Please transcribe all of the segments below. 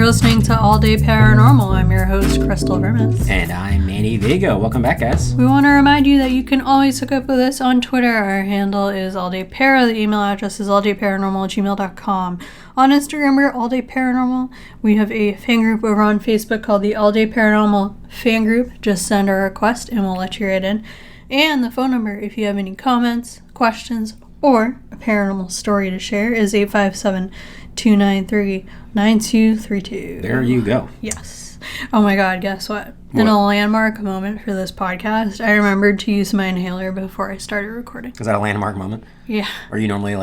listening to All Day Paranormal. I'm your host, Crystal Vermis. And I'm Manny Vigo. Welcome back, guys. We want to remind you that you can always hook up with us on Twitter. Our handle is alldaypara. The email address is alldayparanormal@gmail.com. On Instagram, we're All Day Paranormal. We have a fan group over on Facebook called the All Day Paranormal Fan Group. Just send a request and we'll let you right in. And the phone number, if you have any comments, questions, or a paranormal story to share, is 857-293-9232. There you go. Yes. Oh my God, guess what? In a landmark moment for this podcast, I remembered to use my inhaler before I started recording. Is that a landmark moment? Yeah. Are you normally,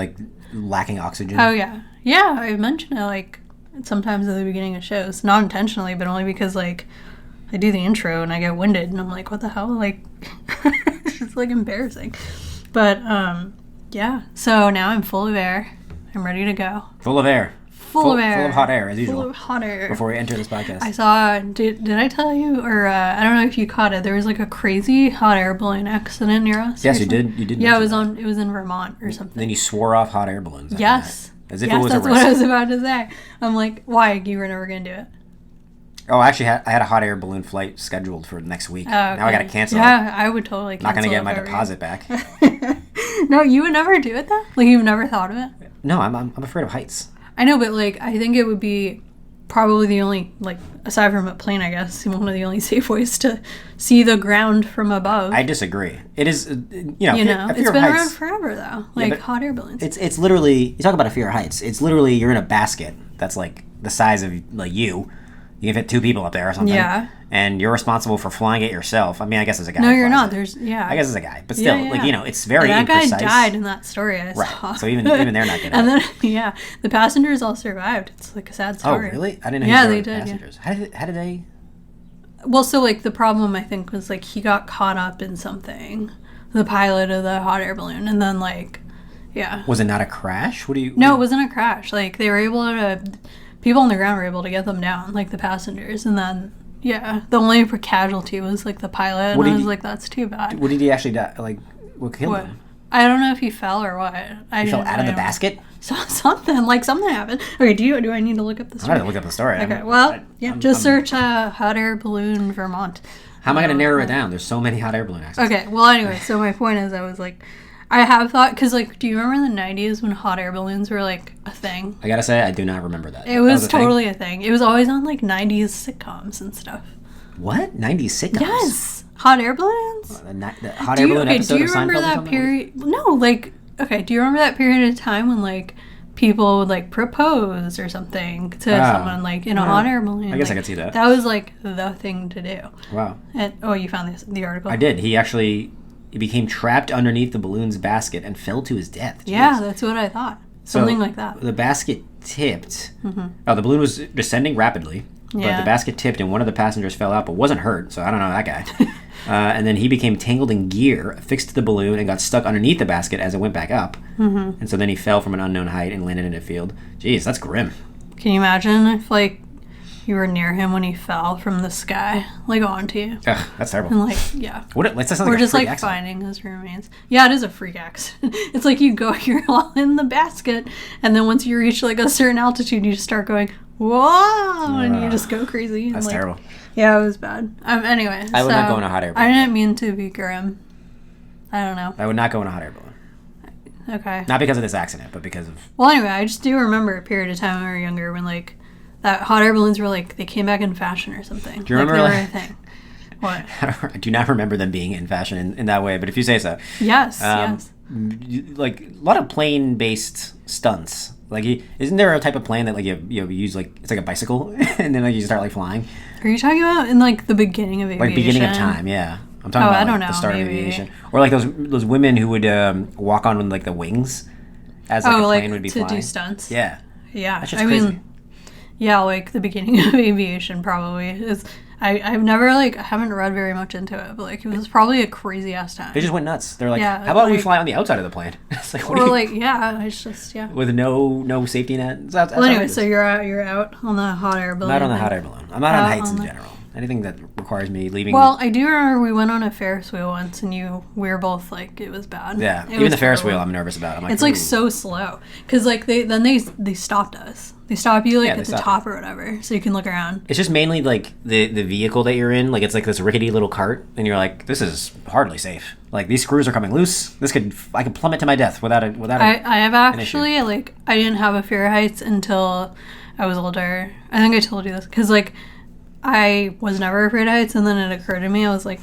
lacking oxygen? Oh, yeah. Yeah, I mentioned it, sometimes at the beginning of shows. Not intentionally, but only because, I do the intro and I get winded and I'm like, what the hell? It's, embarrassing. But, yeah. So now I'm full of air. I'm ready to go. Full of air. Full of air. Full of hot air, as usual. Full of hot air. Before we enter this podcast. I saw, did I tell you, or I don't know if you caught it, there was a crazy hot air balloon accident near us. Yes, you did. You did. Yeah, it was in Vermont or something. Then you swore off hot air balloons. Yes. As if it was a risk. That's what I was about to say. I'm like, why? You were never going to do it. Oh, actually, I had a hot air balloon flight scheduled for next week. Oh, okay. Now I got to cancel it. Yeah, I would totally cancel it. Not going to get my deposit back. No, you would never do it, though? You've never thought of it? No, I'm afraid of heights. I know, but, I think it would be probably the only, aside from a plane, I guess, one of the only safe ways to see the ground from above. I disagree. It is, it's been around forever, though. Hot air balloons. It's literally, you talk about a fear of heights. It's literally, you're in a basket that's, the size of, you. You can fit two people up there or something. Yeah. And you're responsible for flying it yourself. I mean, I guess as a guy. No, you're not. I guess as a guy. But still, it's very imprecise. That guy died in that story I saw. So even they're not good at And then, the passengers all survived. It's a sad story. Oh, really? I didn't know Yeah, they did. Passengers. Yeah. How did they? Well, so, the problem, I think, was, he got caught up in something. The pilot of the hot air balloon. And then, yeah. Was it not a crash? No, it wasn't a crash. They were able to... People on the ground were able to get them down, the passengers, and then, the only casualty was, the pilot, and I was that's too bad. What did he actually die? What killed him? I don't know if he fell or what. He fell out of the basket? Something happened. Okay, do I need to look up the story? I'm going to look up the story. Okay, well, search hot air balloon Vermont. How am I going to narrow it down? There's so many hot air balloon accidents. Okay, well, anyway, so my point is I was I have thought, because, do you remember in the 90s when hot air balloons were, a thing? I gotta say, I do not remember that. It was totally a thing. It was always on, 90s sitcoms and stuff. What? 90s sitcoms? Yes! Hot air balloons? The hot air balloon episode of Seinfeld? Do you remember that period? No, do you remember that period of time when, people would, propose or something to someone, in a hot air balloon? I guess I could see that. That was, the thing to do. Wow. And, you found the article? I did. He became trapped underneath the balloon's basket and fell to his death. Jeez. Yeah, that's what I thought. Something like that. The basket tipped. Mm-hmm. Oh, the balloon was descending rapidly, but the basket tipped and one of the passengers fell out but wasn't hurt, so I don't know that guy. And then he became tangled in gear, affixed to the balloon, and got stuck underneath the basket as it went back up. Mm-hmm. And so then he fell from an unknown height and landed in a field. Jeez, that's grim. Can you imagine if, you were near him when he fell from the sky, onto you? Ugh, that's terrible. And, We're just, finding his remains. Yeah, it is a freak accident. It's you're all in the basket, and then once you reach, a certain altitude, you just start going, whoa, and you just go crazy. That's terrible. Yeah, it was bad. Anyway, I would not go in a hot air balloon. I didn't mean to be grim. I don't know. I would not go in a hot air balloon. Okay. Not because of this accident, but because of... Well, anyway, I just do remember a period of time when we were younger when, that hot air balloons were they came back in fashion or something. Do you remember? They were a thing. What? I do not remember them being in fashion in that way, but if you say so. Yes, yes. A lot of plane-based stunts. Isn't there a type of plane that you use it's like a bicycle and then you start flying? Are you talking about in the beginning of aviation? Beginning of time, yeah. I'm talking about I don't know, the start maybe. of aviation, or those women who would walk on the wings as a plane would be flying. To do stunts. Yeah. Yeah. That's just crazy. Yeah, the beginning of aviation probably is. I've never I haven't read very much into it, but it was probably a crazy ass time. They just went nuts. They're how about we fly on the outside of the plane? It's it's just with no safety net. Anyway, so you're out on the hot air balloon. Not on the hot air balloon. I'm not on heights in general. Anything that requires me leaving. Well, I do remember we went on a Ferris wheel once, and we were both like, it was bad. Yeah, it even the Ferris terrible. wheel I'm nervous about. I'm like, it's like so slow. Because like they stopped us. They stop you like at the top or whatever, so you can look around. It's just mainly like the vehicle that you're in. Like it's like this rickety little cart, and you're like, this is hardly safe. Like these screws are coming loose. I could plummet to my death without a. I have actually like I didn't have a fear of heights until I was older. I think I told you this because like I was never afraid of heights, and then it occurred to me I was like,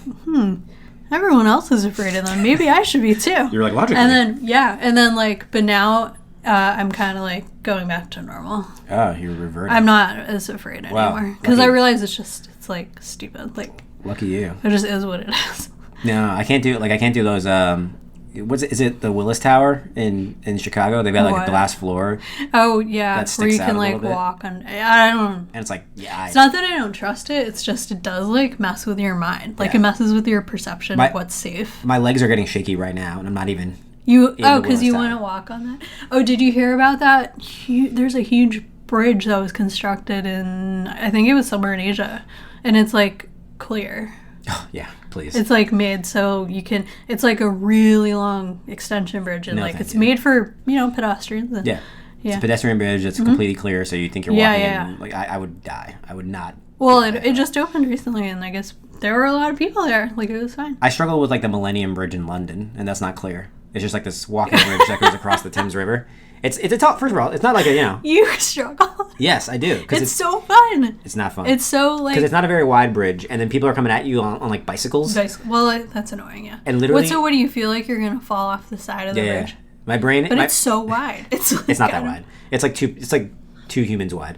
everyone else is afraid of them. Maybe I should be too. You're like logically. And then like, but now. I'm kind of like going back to normal. Oh, you're reverting. I'm not as afraid anymore because I realize it's like stupid. Like lucky you. It just is what it is. No, I can't do those. Is it the Willis Tower in Chicago? They've got like a glass floor. Oh yeah, that where you out can a like little bit. walk on. I don't. And it's like it's not that I don't trust it. It's just it does like mess with your mind. Like it messes with your perception of what's safe. My legs are getting shaky right now, and I'm not even. Because you want to walk on that. Oh, did you hear about that? There's a huge bridge that was constructed in, I think it was somewhere in Asia, and it's like clear. Oh yeah, please. It's like made so you can. It's like a really long extension bridge, and like it's made for pedestrians. And, It's a pedestrian bridge that's completely clear, so you think you're walking. In, like I would die. I would not. Well, it just opened recently, and I guess there were a lot of people there. Like it was fine. I struggle with like the Millennium Bridge in London, and that's not clear. It's just like this walking bridge that goes across the Thames River. It's a top. First of all, it's not like a You struggle. Yes, I do. It's so fun. It's not fun. It's so like because it's not a very wide bridge, and then people are coming at you on like bicycles. Well, that's annoying. Yeah. And literally, what do you feel like you're gonna fall off the side of the bridge? Yeah. My brain, it's so wide. It's not that wide. It's like two humans wide,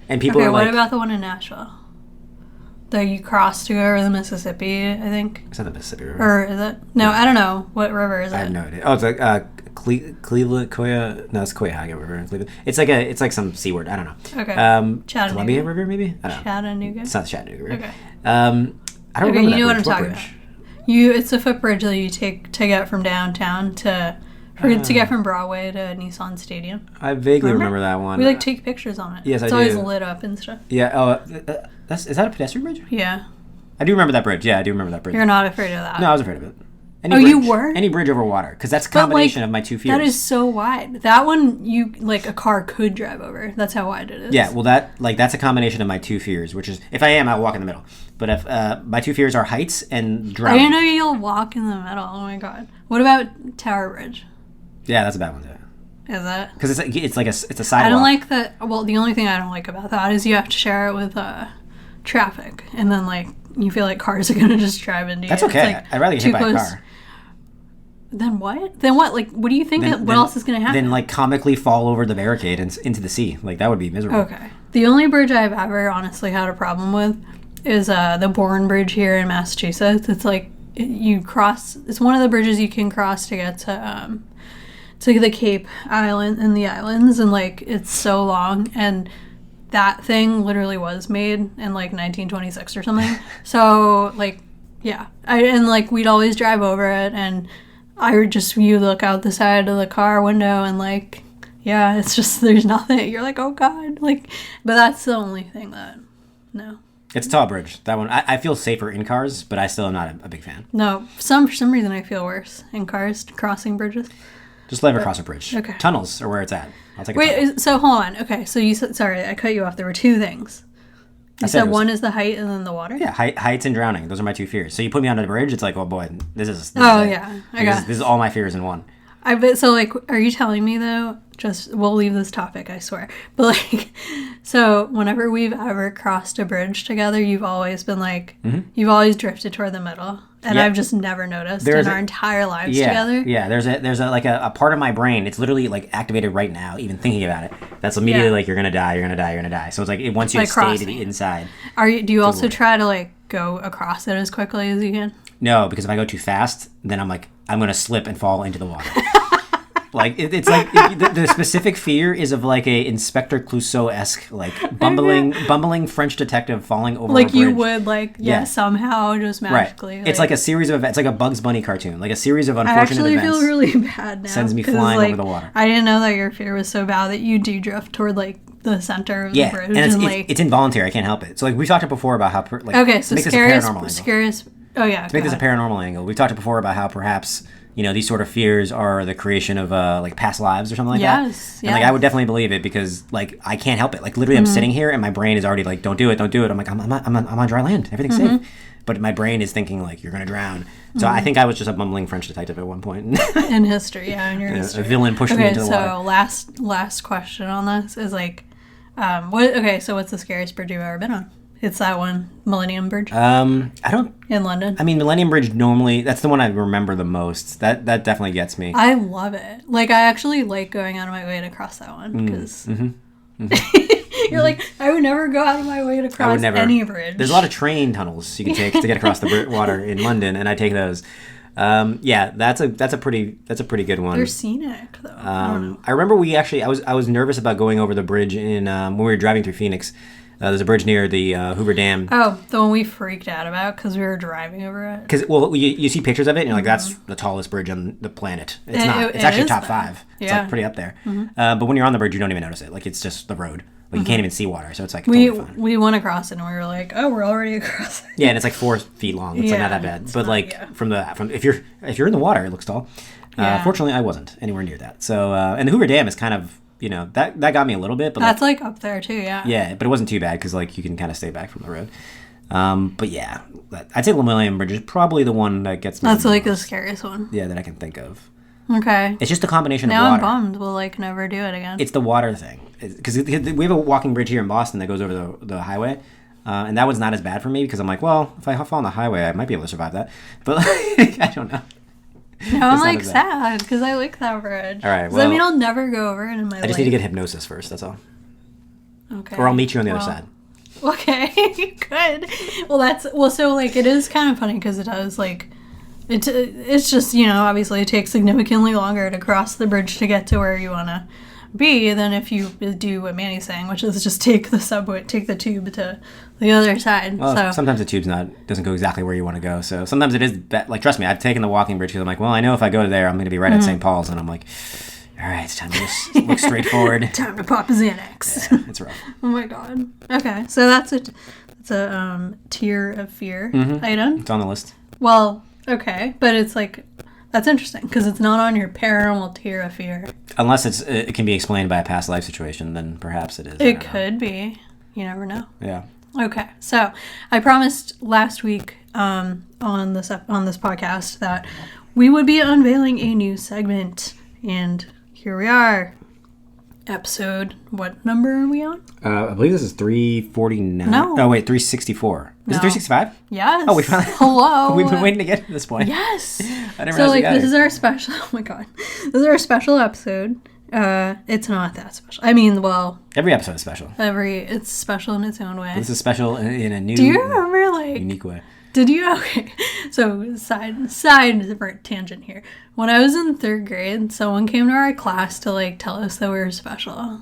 and people are what like. What about the one in Nashville? That you cross to go over the Mississippi, I think. It's not the Mississippi River. Or is it? No, I don't know. What river is it? I have no idea. Oh, it's like Cleveland, No, it's Cuyahoga River in Cleveland. It's like some C word. I don't know. Okay. Chattanooga. Columbia River, maybe? I don't know. Chattanooga? It's not the Chattanooga River. Okay. I don't remember that you know bridge. what I'm talking about. It's a footbridge that you take to get from downtown to get from Broadway to Nissan Stadium. I vaguely remember that one. We take pictures on it. Yes, it's always lit up and stuff. Yeah. Is that a pedestrian bridge? Yeah. I do remember that bridge. Yeah, I do remember that bridge. You're not afraid of that. No, I was afraid of it. You were? Any bridge over water, because that's a combination of my two fears. That is so wide. That one, a car could drive over. That's how wide it is. Yeah, well, that's a combination of my two fears, which is if I am, I'll walk in the middle. But if my two fears are heights and drowning. I didn't know you'll walk in the middle. Oh my god. What about Tower Bridge? Yeah, that's a bad one too. Is it? Because it's a sidewalk. I don't like that. Well, the only thing I don't like about that is you have to share it with traffic, and then you feel like cars are gonna just drive into you. That's okay. I'd rather get hit by a car. Then what? What do you think? What else is gonna happen? Then comically fall over the barricade and into the sea. That would be miserable. Okay. The only bridge I've ever honestly had a problem with is the Bourne Bridge here in Massachusetts. It's you cross. It's one of the bridges you can cross to get to the Cape Island and the islands, and it's so long, and that thing literally was made in 1926 or something. So yeah, we'd always drive over it, and you look out the side of the car window, and yeah, it's just there's nothing. You're like, oh god, but that's the only thing that no. It's a tall bridge. That one, I feel safer in cars, but I still am not a big fan. No, for some reason I feel worse in cars crossing bridges. Just let her cross a bridge. Okay. Tunnels are where it's at. I'll take a tunnel. So hold on. Okay, so you said, sorry, I cut you off. There were two things. You said one is the height and then the water? Yeah, heights and drowning. Those are my two fears. So you put me on a bridge, it's like, oh boy, this is yeah. This is all my fears in one. Are you telling me though, we'll leave this topic, I swear. But so whenever we've ever crossed a bridge together, you've always been you've always drifted toward the middle. And I've just never noticed in our entire lives together. Yeah, there's a part of my brain. It's literally activated right now, even thinking about it. That's immediately you're gonna die, you're gonna die, you're gonna die. So it's it wants you to stay to the inside. Do you also try to go across it as quickly as you can? No, because if I go too fast, then I'm gonna slip and fall into the water. The specific fear is of a Inspector Clouseau-esque bumbling French detective falling over a bridge. You would somehow just magically. Right. It's a series of events. It's like a Bugs Bunny cartoon. A series of unfortunate events. I actually feel really bad now. Sends me flying over the water. I didn't know that your fear was so bad that you do drift toward the center of the bridge. And it's involuntary. I can't help it. So like we've talked before about how okay, so to make this a paranormal angle. Scariest. Oh yeah. To make this a paranormal angle, we've talked before about how perhaps these sort of fears are the creation of like past lives or something like that. Yes. And like I would definitely believe it because like I can't help it. Like literally, I'm sitting here and my brain is already like, don't do it. I'm like, I'm on dry land. Everything's safe. But my brain is thinking like you're gonna drown. So I think I was just a bumbling French detective at one point in history. Yeah, in your history. A villain pushed me into the water. So last question on this is like, so what's the scariest bridge you've ever been on? It's that one, Millennium Bridge. I don't. In London. I mean, Millennium Bridge normally, that's the one I remember the most. That definitely gets me. I love it. Like, I actually like going out of my way to cross that one because you're like, I would never go out of my way to cross any bridge. There's a lot of train tunnels you can take to get across the water in London, and I take those. That's a pretty good one. They're scenic though. I remember I was nervous about going over the bridge in when we were driving through Phoenix. There's a bridge near the Hoover Dam. Oh, the one we freaked out about because we were driving over it. Because you see pictures of it and you're like, that's the tallest bridge on the planet. It's not. It's actually top 5. It's like pretty up there. But when you're on the bridge, you don't even notice it. Like it's just the road. Like you can't even see water, so it's like totally fine. We went across it and we were like, oh, we're already across it. Yeah, and it's like 4 feet long. It's like not that bad. But from if you're in the water, it looks tall. Fortunately, I wasn't anywhere near that. So and the Hoover Dam is kind of. That got me a little bit, but that's like up there too, yeah. Yeah, but it wasn't too bad because like you can kind of stay back from the road. But yeah, I'd say the Millennium Bridge is probably the one that gets me. That's like the scariest one. Yeah, that I can think of. Okay. It's just a combination of water. water. Now I'm bummed. We'll like never do it again. It's the water thing because we have a walking bridge here in Boston that goes over the highway. And that one's not as bad for me because I'm like, well, if I fall on the highway, I might be able to survive that. But I don't know. Now I'm like sad because I like that bridge. All right. Well, I mean, I'll never go over it in my life. I just need to get hypnosis first. That's all. Okay. Or I'll meet you on the other side. Okay. Good. So like it is kind of funny because it does like it's just obviously it takes significantly longer to cross the bridge to get to where you want to be than if you do what Manny's saying, which is just take the tube to the other side. Well, so sometimes the tube's doesn't go exactly where you want to go. So sometimes it is like, trust me, I've taken the walking bridge because I'm like, well, I know if I go there, I'm going to be right at St. Paul's, and I'm like, all right, it's time to just look straight forward. Time to pop a Xanax. Yeah, it's rough. Oh my god. Okay, so that's a tier of fear item. It's on the list. Well, okay, but it's like. That's interesting because it's not on your paranormal tier of fear. Unless it can be explained by a past life situation, then perhaps it is. It could be. You never know. Yeah. Okay, so I promised last week on this podcast that we would be unveiling a new segment, and here we are. Episode, what number are we on? I believe this is 349. No. Oh, wait, 364. Is it 365? Yes. Oh, we finally. Hello. We've been waiting to get to this point. Yes. I didn't realize this is our special. Oh my god, this is our special episode. It's not that special. I mean, well, every episode is special. It's special in its own way. This is special in a new. Do you remember unique way? Did you? Okay. So side tangent here. When I was in 3rd grade, someone came to our class to tell us that we were special.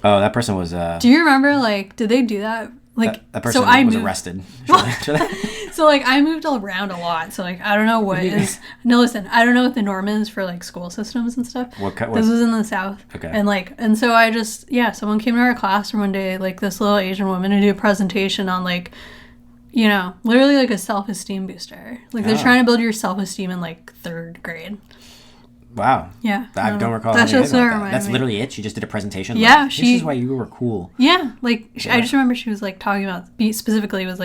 Oh, that person was. Do you remember? Did they do that? That person was arrested. So I moved around a lot. So I don't know what is. No, listen. I don't know what the norm is for school systems and stuff. What? This was in the South. Okay. And so I just someone came to our classroom one day, this little Asian woman, to do a presentation on literally a self-esteem booster. They're trying to build your self-esteem in 3rd grade. Wow. Yeah. I don't recall. That's just what reminded me. That's literally it. She just did a presentation. Yeah. This is why you were cool. Yeah. I just remember she was talking about specifically it was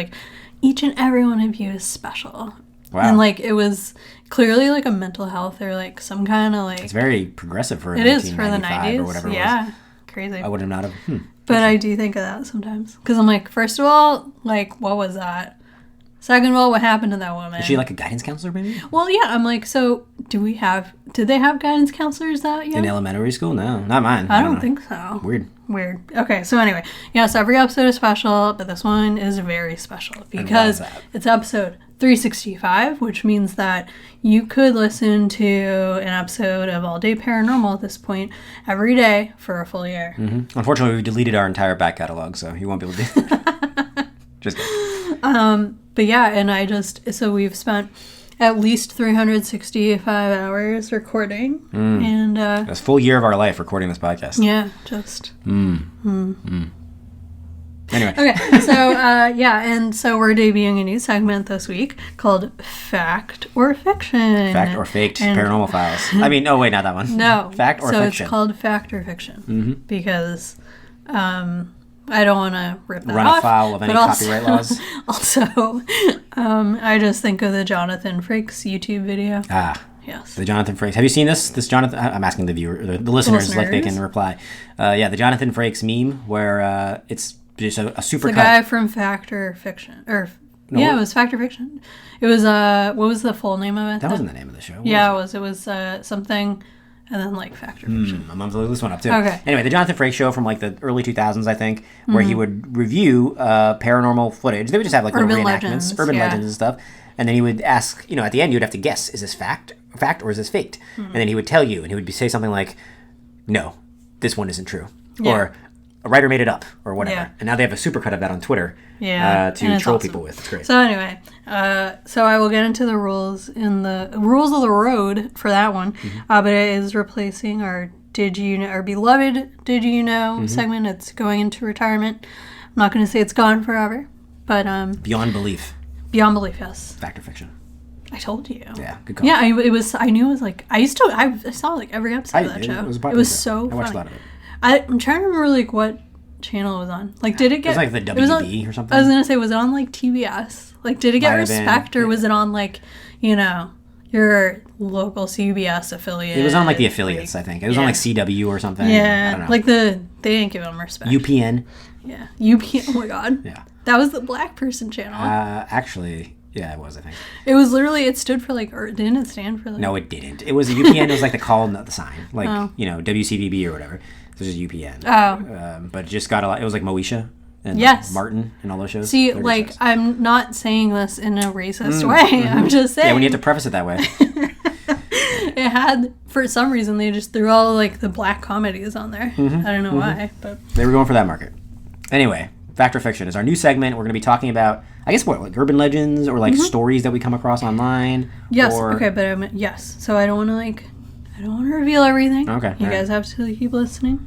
each and every one of you is special. Wow. And it was clearly a mental health or some kind of It's very progressive for. It is for the 90s or whatever. Yeah. It was. Crazy. I would have not have. But I do think of that sometimes because I'm first of all, what was that? Second of all, what happened to that woman? Is she a guidance counselor, maybe? Well, yeah. I'm so did they have guidance counselors that young? In elementary school? No, not mine. I don't think so. Weird. Okay, so anyway, yes, every episode is special, but this one is very special because it's episode 365, which means that you could listen to an episode of All Day Paranormal at this point every day for a full year. Mm-hmm. Unfortunately, we deleted our entire back catalog, so you won't be able to do that. Just kidding. But yeah, and so we've spent at least 365 hours recording. And that's a full year of our life recording this podcast. Yeah, just. Anyway. Okay, so and so we're debuting a new segment this week called Fact or Fiction. Fact or Faked Paranormal Files. I mean, oh wait, not that one. No. Fact or so Fiction. It's called Fact or Fiction because I don't want to rip that Run off. afoul of any copyright laws. Also, I just think of the Jonathan Frakes YouTube video. Yes. The Jonathan Frakes. Have you seen this? This Jonathan. I'm asking the viewer, the listeners, like they can reply. The Jonathan Frakes meme where it's just a super. The guy from Fact or Fiction, it was Fact or Fiction. It was what was the full name of it? That wasn't the name of the show. It was something, and then like Fact or Fiction. I'm gonna look this one up too. Okay. Anyway, the Jonathan Frakes show from like the early 2000s, I think, where he would review paranormal footage. They would just have like urban little legends, urban legends and stuff, and then he would ask, at the end, you'd have to guess: is this fact, or is this faked? And then he would tell you, and he would say something like, "No, this one isn't true," or a writer made it up, or whatever. Yeah. And now they have a supercut of that on Twitter to troll people with. It's great. So anyway, so I will get into the rules of the road for that one, but it is replacing our beloved Did You Know segment. It's going into retirement. I'm not going to say it's gone forever, but Beyond belief. Beyond belief, yes. Fact or fiction. I told you. Yeah, good call. Yeah, I knew it was like I saw like every episode of that show. It was so fun. I watched a lot of it. I'm trying to remember like what channel it was on. Like, did it get? It was like the WB or something. I was gonna say, was it on like TBS? Like, did it get respect, or was it on like, your local CBS affiliate? It was on like the affiliates, I think. It was on like CW or something. Yeah, I don't know. like they didn't give them respect. UPN. Yeah, UPN. Oh my god. Yeah. That was the black person channel. Actually, yeah, it was, I think. It was literally, it stood for like, didn't it stand for like? No, it didn't. It was a UPN. It was like the call, not the sign. Like, WCVB or whatever. So it was just UPN. Oh. But it just got a lot. It was like Moesha and Martin and all those shows. See, like, shows. I'm not saying this in a racist way. I'm just saying. Yeah, when you have to preface it that way. It had, for some reason, they just threw all like the black comedies on there. I don't know why, but they were going for that market. Anyway, Fact or Fiction is our new segment. We're going to be talking about, I guess, like urban legends or like stories that we come across online. Yes. Okay, but yes. So I don't want to reveal everything. Okay. You guys have to keep listening,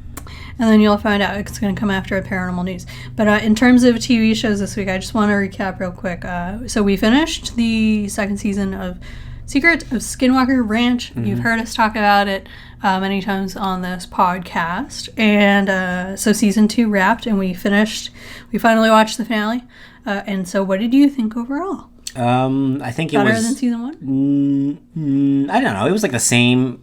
and then you'll find out. It's going to come after paranormal news. But in terms of TV shows this week, I just want to recap real quick. So we finished the second season of Secret of Skinwalker Ranch. You've heard us talk about it many times on this podcast. And so season 2 wrapped, and we finally watched the finale. And so what did you think overall? I think it was... Better than season 1? I don't know. It was like the same...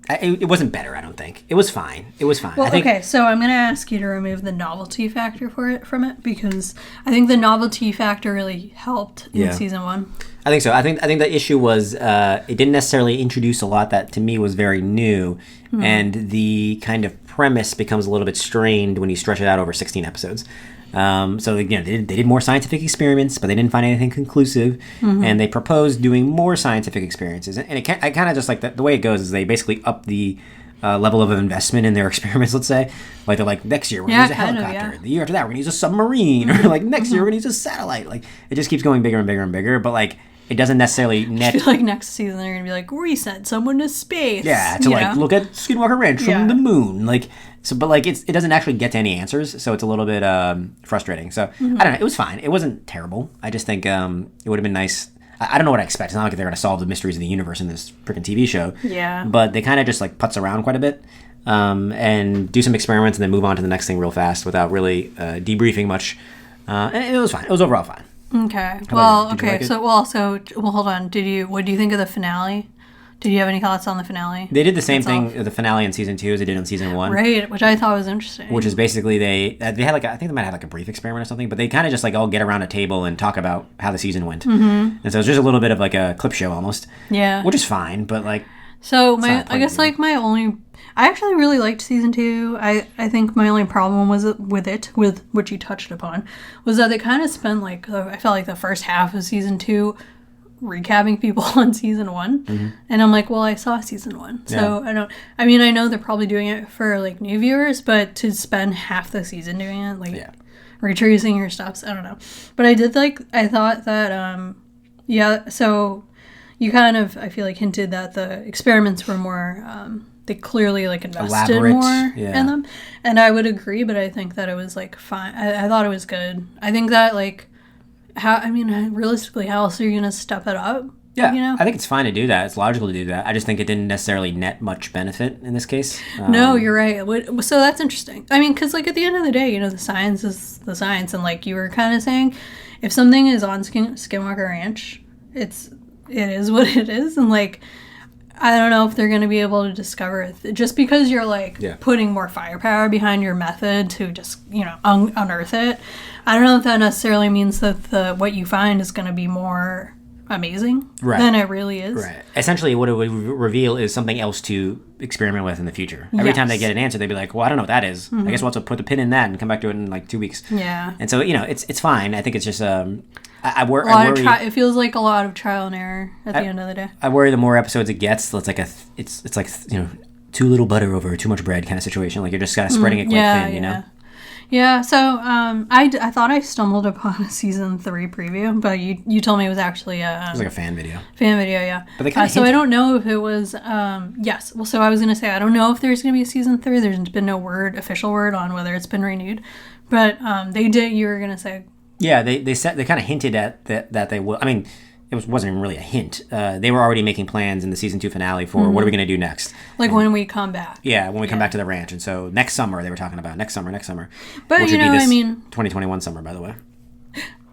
It wasn't better, I don't think. It was fine. Well, okay, so I'm going to ask you to remove the novelty factor from it, because I think the novelty factor really helped in season 1. I think so. I think the issue was it didn't necessarily introduce a lot that to me was very new, and the kind of premise becomes a little bit strained when you stretch it out over 16 episodes. So again, they did more scientific experiments, but they didn't find anything conclusive, and they proposed doing more scientific experiences. And I kind of just like the way it goes is they basically up the level of investment in their experiments. Let's say, like they're like, next year we're gonna use a helicopter. The year after that we're gonna use a submarine, or like next year we're gonna use a satellite. Like it just keeps going bigger and bigger and bigger. But like it doesn't necessarily net. I feel like next season they're gonna be like, we sent someone to space. Yeah, to like look at Skinwalker Ranch from the moon. Like so, but like it doesn't actually get to any answers, so it's a little bit frustrating. So I don't know. It was fine. It wasn't terrible. I just think it would have been nice. I don't know what I expect. It's not like they're gonna solve the mysteries of the universe in this freaking TV show. Yeah. But they kind of just like putz around quite a bit. And do some experiments and then move on to the next thing real fast without really debriefing much. And it was fine. It was overall fine. Okay. Well, okay. So hold on. What do you think of the finale? Did you have any thoughts on the finale? They did the same thing, the finale in season 2 as they did in season 1. Right, which I thought was interesting. Which is basically they had like, I think they might have like a brief experiment or something, but they kind of just like all get around a table and talk about how the season went. And so it's just a little bit of like a clip show almost. Yeah. Which is fine, but like... So I actually really liked season 2. I think my only problem with which you touched upon, was that they kind of spent like, I felt like the first half of season 2 recapping people on season 1. And I'm like, well, I saw season 1. So I know they're probably doing it for like new viewers, but to spend half the season doing it, like retracing your steps, I don't know. But I thought that, so you kind of, I feel like, hinted that the experiments were more, they clearly, like, invested elaborate, more in them. And I would agree, but I think that it was, like, fine. I thought it was good. I think that, like, realistically, how else are you going to step it up? Yeah, you know? I think it's fine to do that. It's logical to do that. I just think it didn't necessarily net much benefit in this case. No, you're right. So that's interesting. I mean, because, like, at the end of the day, you know, the science is the science. And, like, you were kind of saying, if something is on Skinwalker Ranch, it is what it is. And, like, I don't know if they're going to be able to discover it. Just because you're, like, putting more firepower behind your method to just, you know, unearth it, I don't know if that necessarily means that what you find is going to be more amazing than it really is. Right. Essentially, what it would reveal is something else to experiment with in the future. Every time they get an answer, they'd be like, well, I don't know what that is. I guess we'll have to put the pin in that and come back to it in like 2 weeks. Yeah. And so, you know, it's fine. I think it's just, I worry. It feels like a lot of trial and error at the end of the day. I worry the more episodes it gets, it's like, you know, too little butter over too much bread kind of situation. Like you're just kind of spreading it quite thin, you know? Yeah, so I thought I stumbled upon a season 3 preview, but you told me it was actually it was like a fan video. Fan video, yeah. But they kind of so I don't know if it was yes. Well, so I was gonna say I don't know if there's gonna be a season 3. There's been no official word on whether it's been renewed, but they did. You were gonna say. Yeah, they kind of hinted at that they will. I mean, it wasn't even really a hint. They were already making plans in the season 2 finale for what are we going to do next? Like when we come back. Yeah, when we come back to the ranch. And so next summer, they were talking about next summer. But, which you know, would be this I mean... 2021 summer, by the way.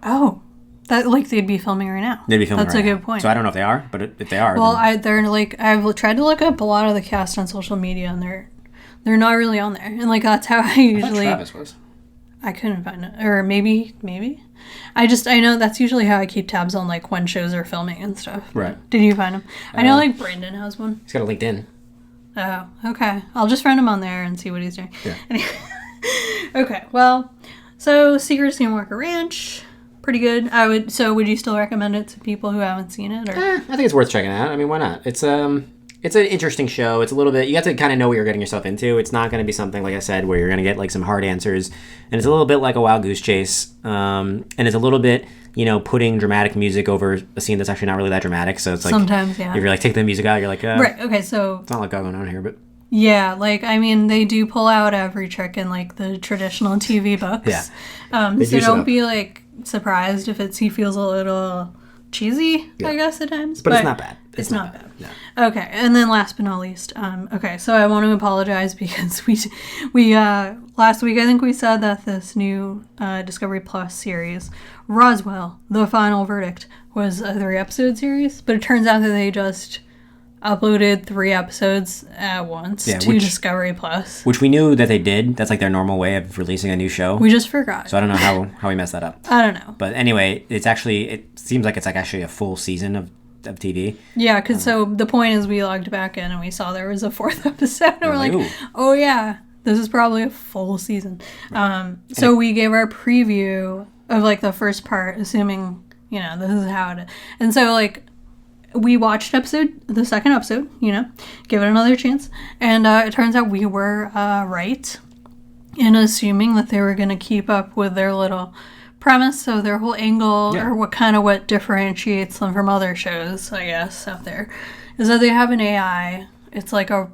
Oh. That, like, they'd be filming right now. They'd be filming That's right now. a good point. So I don't know if they are, but if they are... Well, I've tried to look up a lot of the cast on social media, and they're not really on there. And, like, that's how I usually... I thought Travis was. I couldn't find it. Or maybe. I know that's usually how I keep tabs on, like, when shows are filming and stuff. Right. Did you find him? I know, like, Brandon has one. He's got a LinkedIn. Oh, okay. I'll just friend him on there and see what he's doing. Yeah. Anyway. Okay, well, so Secret of Skinwalker Ranch, pretty good. Would you still recommend it to people who haven't seen it? Or? I think it's worth checking out. I mean, why not? It's an interesting show. It's a little bit, you have to kind of know what you're getting yourself into. It's not going to be something, like I said, where you're going to get like some hard answers. And it's a little bit like a Wild Goose Chase. And it's a little bit, you know, putting dramatic music over a scene that's actually not really that dramatic. So it's like, sometimes, yeah. If you're like, take the music out, you're like, right, okay, so. It's not like going on here, but. Yeah, like, I mean, they do pull out every trick in, like, the traditional TV books. Yeah. So don't be, like, surprised if he feels a little cheesy, I guess, at times. But it's not bad. It's not bad. No. Okay, and then last but not least, okay, so I want to apologize because we last week I think we said that this new Discovery Plus series, Roswell, The Final Verdict, was a 3-episode series, but it turns out that they just uploaded 3 episodes at once to Discovery Plus. Which we knew that they did. That's like their normal way of releasing a new show. We just forgot. So I don't know how we messed that up. I don't know. But anyway, it seems like it's like actually a full season of TV. Yeah, because so the point is we logged back in and we saw there was a 4th episode. And we're like, oh yeah, this is probably a full season. Right. So we gave our preview of like the first part, assuming, you know, this is how it is. And so like, we watched the second episode, you know, give it another chance. And it turns out we were right in assuming that they were going to keep up with their little premise, so their whole angle, or what differentiates them from other shows, I guess, out there, is that they have an AI. It's like a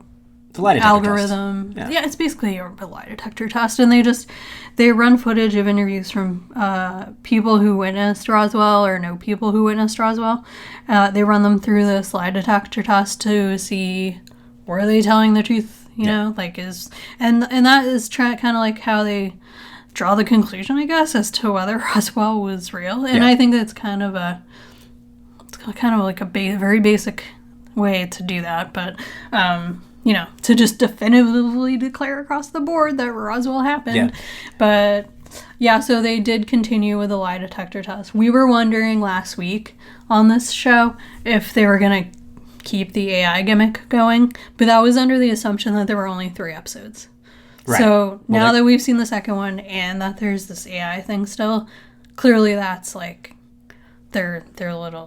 algorithm. Yeah, it's basically a lie detector test, and they run footage of interviews from people who witnessed Roswell or know people who witnessed Roswell. They run them through this lie detector test to see, were they telling the truth, you know, like and that is kind of like how they draw the conclusion, I guess, as to whether Roswell was real. And I think that's kind of like a very basic way to do that, but you know, to just definitively declare across the board that Roswell happened. Yeah. But yeah, so they did continue with the lie detector test. We were wondering last week on this show if they were going to keep the AI gimmick going, but that was under the assumption that there were only 3 episodes. Right. So now that we've seen the second one and that there's this AI thing still, clearly that's like their little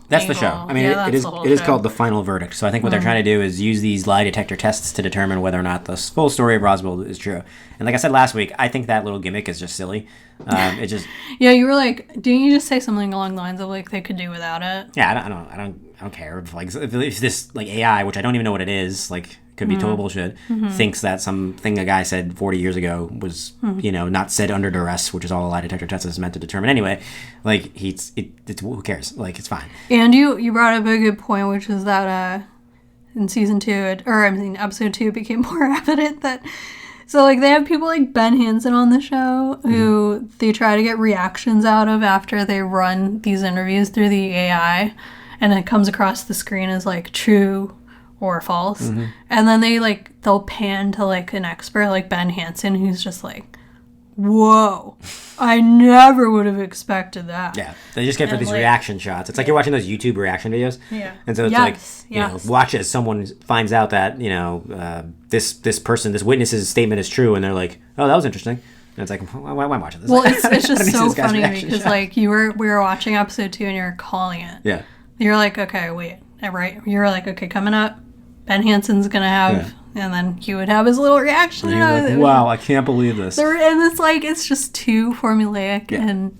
That's the show. I mean, it is called The Final Verdict. So I think what they're trying to do is use these lie detector tests to determine whether or not the full story of Roswell is true. And like I said last week, I think that little gimmick is just silly. It just yeah. You were like, didn't you just say something along the lines of like they could do without it? Yeah, I don't care if this like AI, which I don't even know what it is, like could be total bullshit, thinks that something a guy said 40 years ago was not said under duress, which is all a lie detector test is meant to determine anyway. Like it's who cares? Like it's fine. And you brought up a good point, which is that in season 2 episode 2 it became more evident that. So, like, they have people like Ben Hansen on the show who they try to get reactions out of after they run these interviews through the AI, and it comes across the screen as, like, true or false. And then they'll pan to, like, an expert like Ben Hansen who's just like, whoa, I never would have expected that. Yeah, they just get for these reaction shots. It's like you're watching those YouTube reaction videos. Yeah. And so it's watch as someone finds out that, this person, this witness's statement is true, and they're like, oh, that was interesting. And it's like, why am I watching this? Well, it's just so funny because, like, we were watching episode 2 and you're calling it. Yeah. You're like, okay, wait, right? You're like, okay, coming up, Ben Hansen's going to have... And then he would have his little reaction. And like, wow, I can't believe this. And it's like, it's just too formulaic. Yeah. And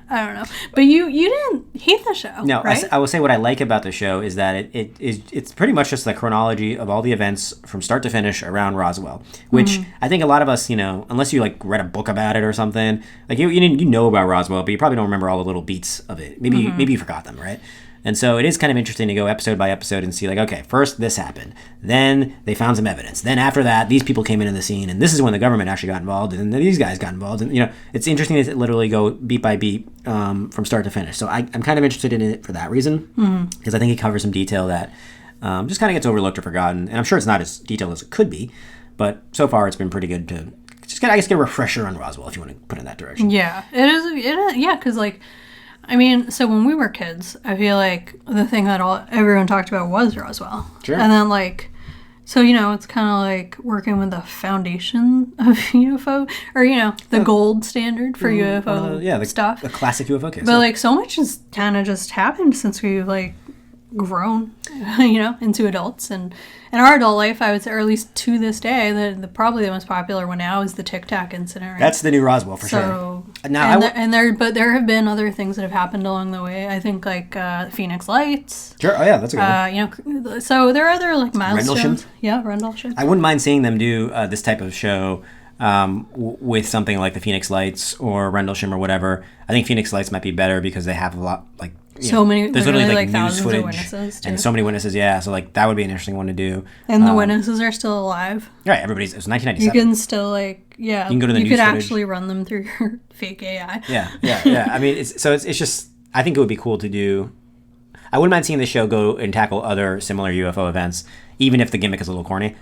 I don't know. But you didn't hate the show, no, right? I will say what I like about the show is that it's pretty much just the chronology of all the events from start to finish around Roswell, which I think a lot of us, unless you like read a book about it or something, like you know about Roswell, but you probably don't remember all the little beats of it. Maybe you forgot them, right? And so it is kind of interesting to go episode by episode and see, like, okay, first this happened. Then they found some evidence. Then after that, these people came into the scene, and this is when the government actually got involved, and then these guys got involved. And, it's interesting to literally go beat by beat from start to finish. So I'm kind of interested in it for that reason, because I think it covers some detail that just kind of gets overlooked or forgotten. And I'm sure it's not as detailed as it could be, but so far it's been pretty good to just get a refresher on Roswell, if you want to put it in that direction. Yeah, it is. Yeah, because, like, I mean, so when we were kids, I feel like the thing that everyone talked about was Roswell. Sure. And then, like, so, it's kind of like working with the foundation of UFO, or, the gold standard for UFO stuff. The classic UFO case. But, like, so much has kind of just happened since we've, like, grown, into adults. And in our adult life, I would say, or at least to this day, probably the most popular one now is the Tic Tac incident. Right? That's the new Roswell for sure. Now, but there have been other things that have happened along the way. I think like Phoenix Lights. Sure. Oh yeah, that's a good one. So there are other like milestones. Rendlesham? Yeah, Rendlesham. I wouldn't mind seeing them do this type of show with something like the Phoenix Lights or Rendlesham or whatever. I think Phoenix Lights might be better because they have a lot like. Many, there's literally like news footage of witnesses too. And so many witnesses, so like that would be an interesting one to do. And the witnesses are still alive. Right, it was 1997. You can still you can go to the news footage. Actually run them through your fake AI. Yeah. I mean, it's just, I think it would be cool to do. I wouldn't mind seeing the show go and tackle other similar UFO events, even if the gimmick is a little corny.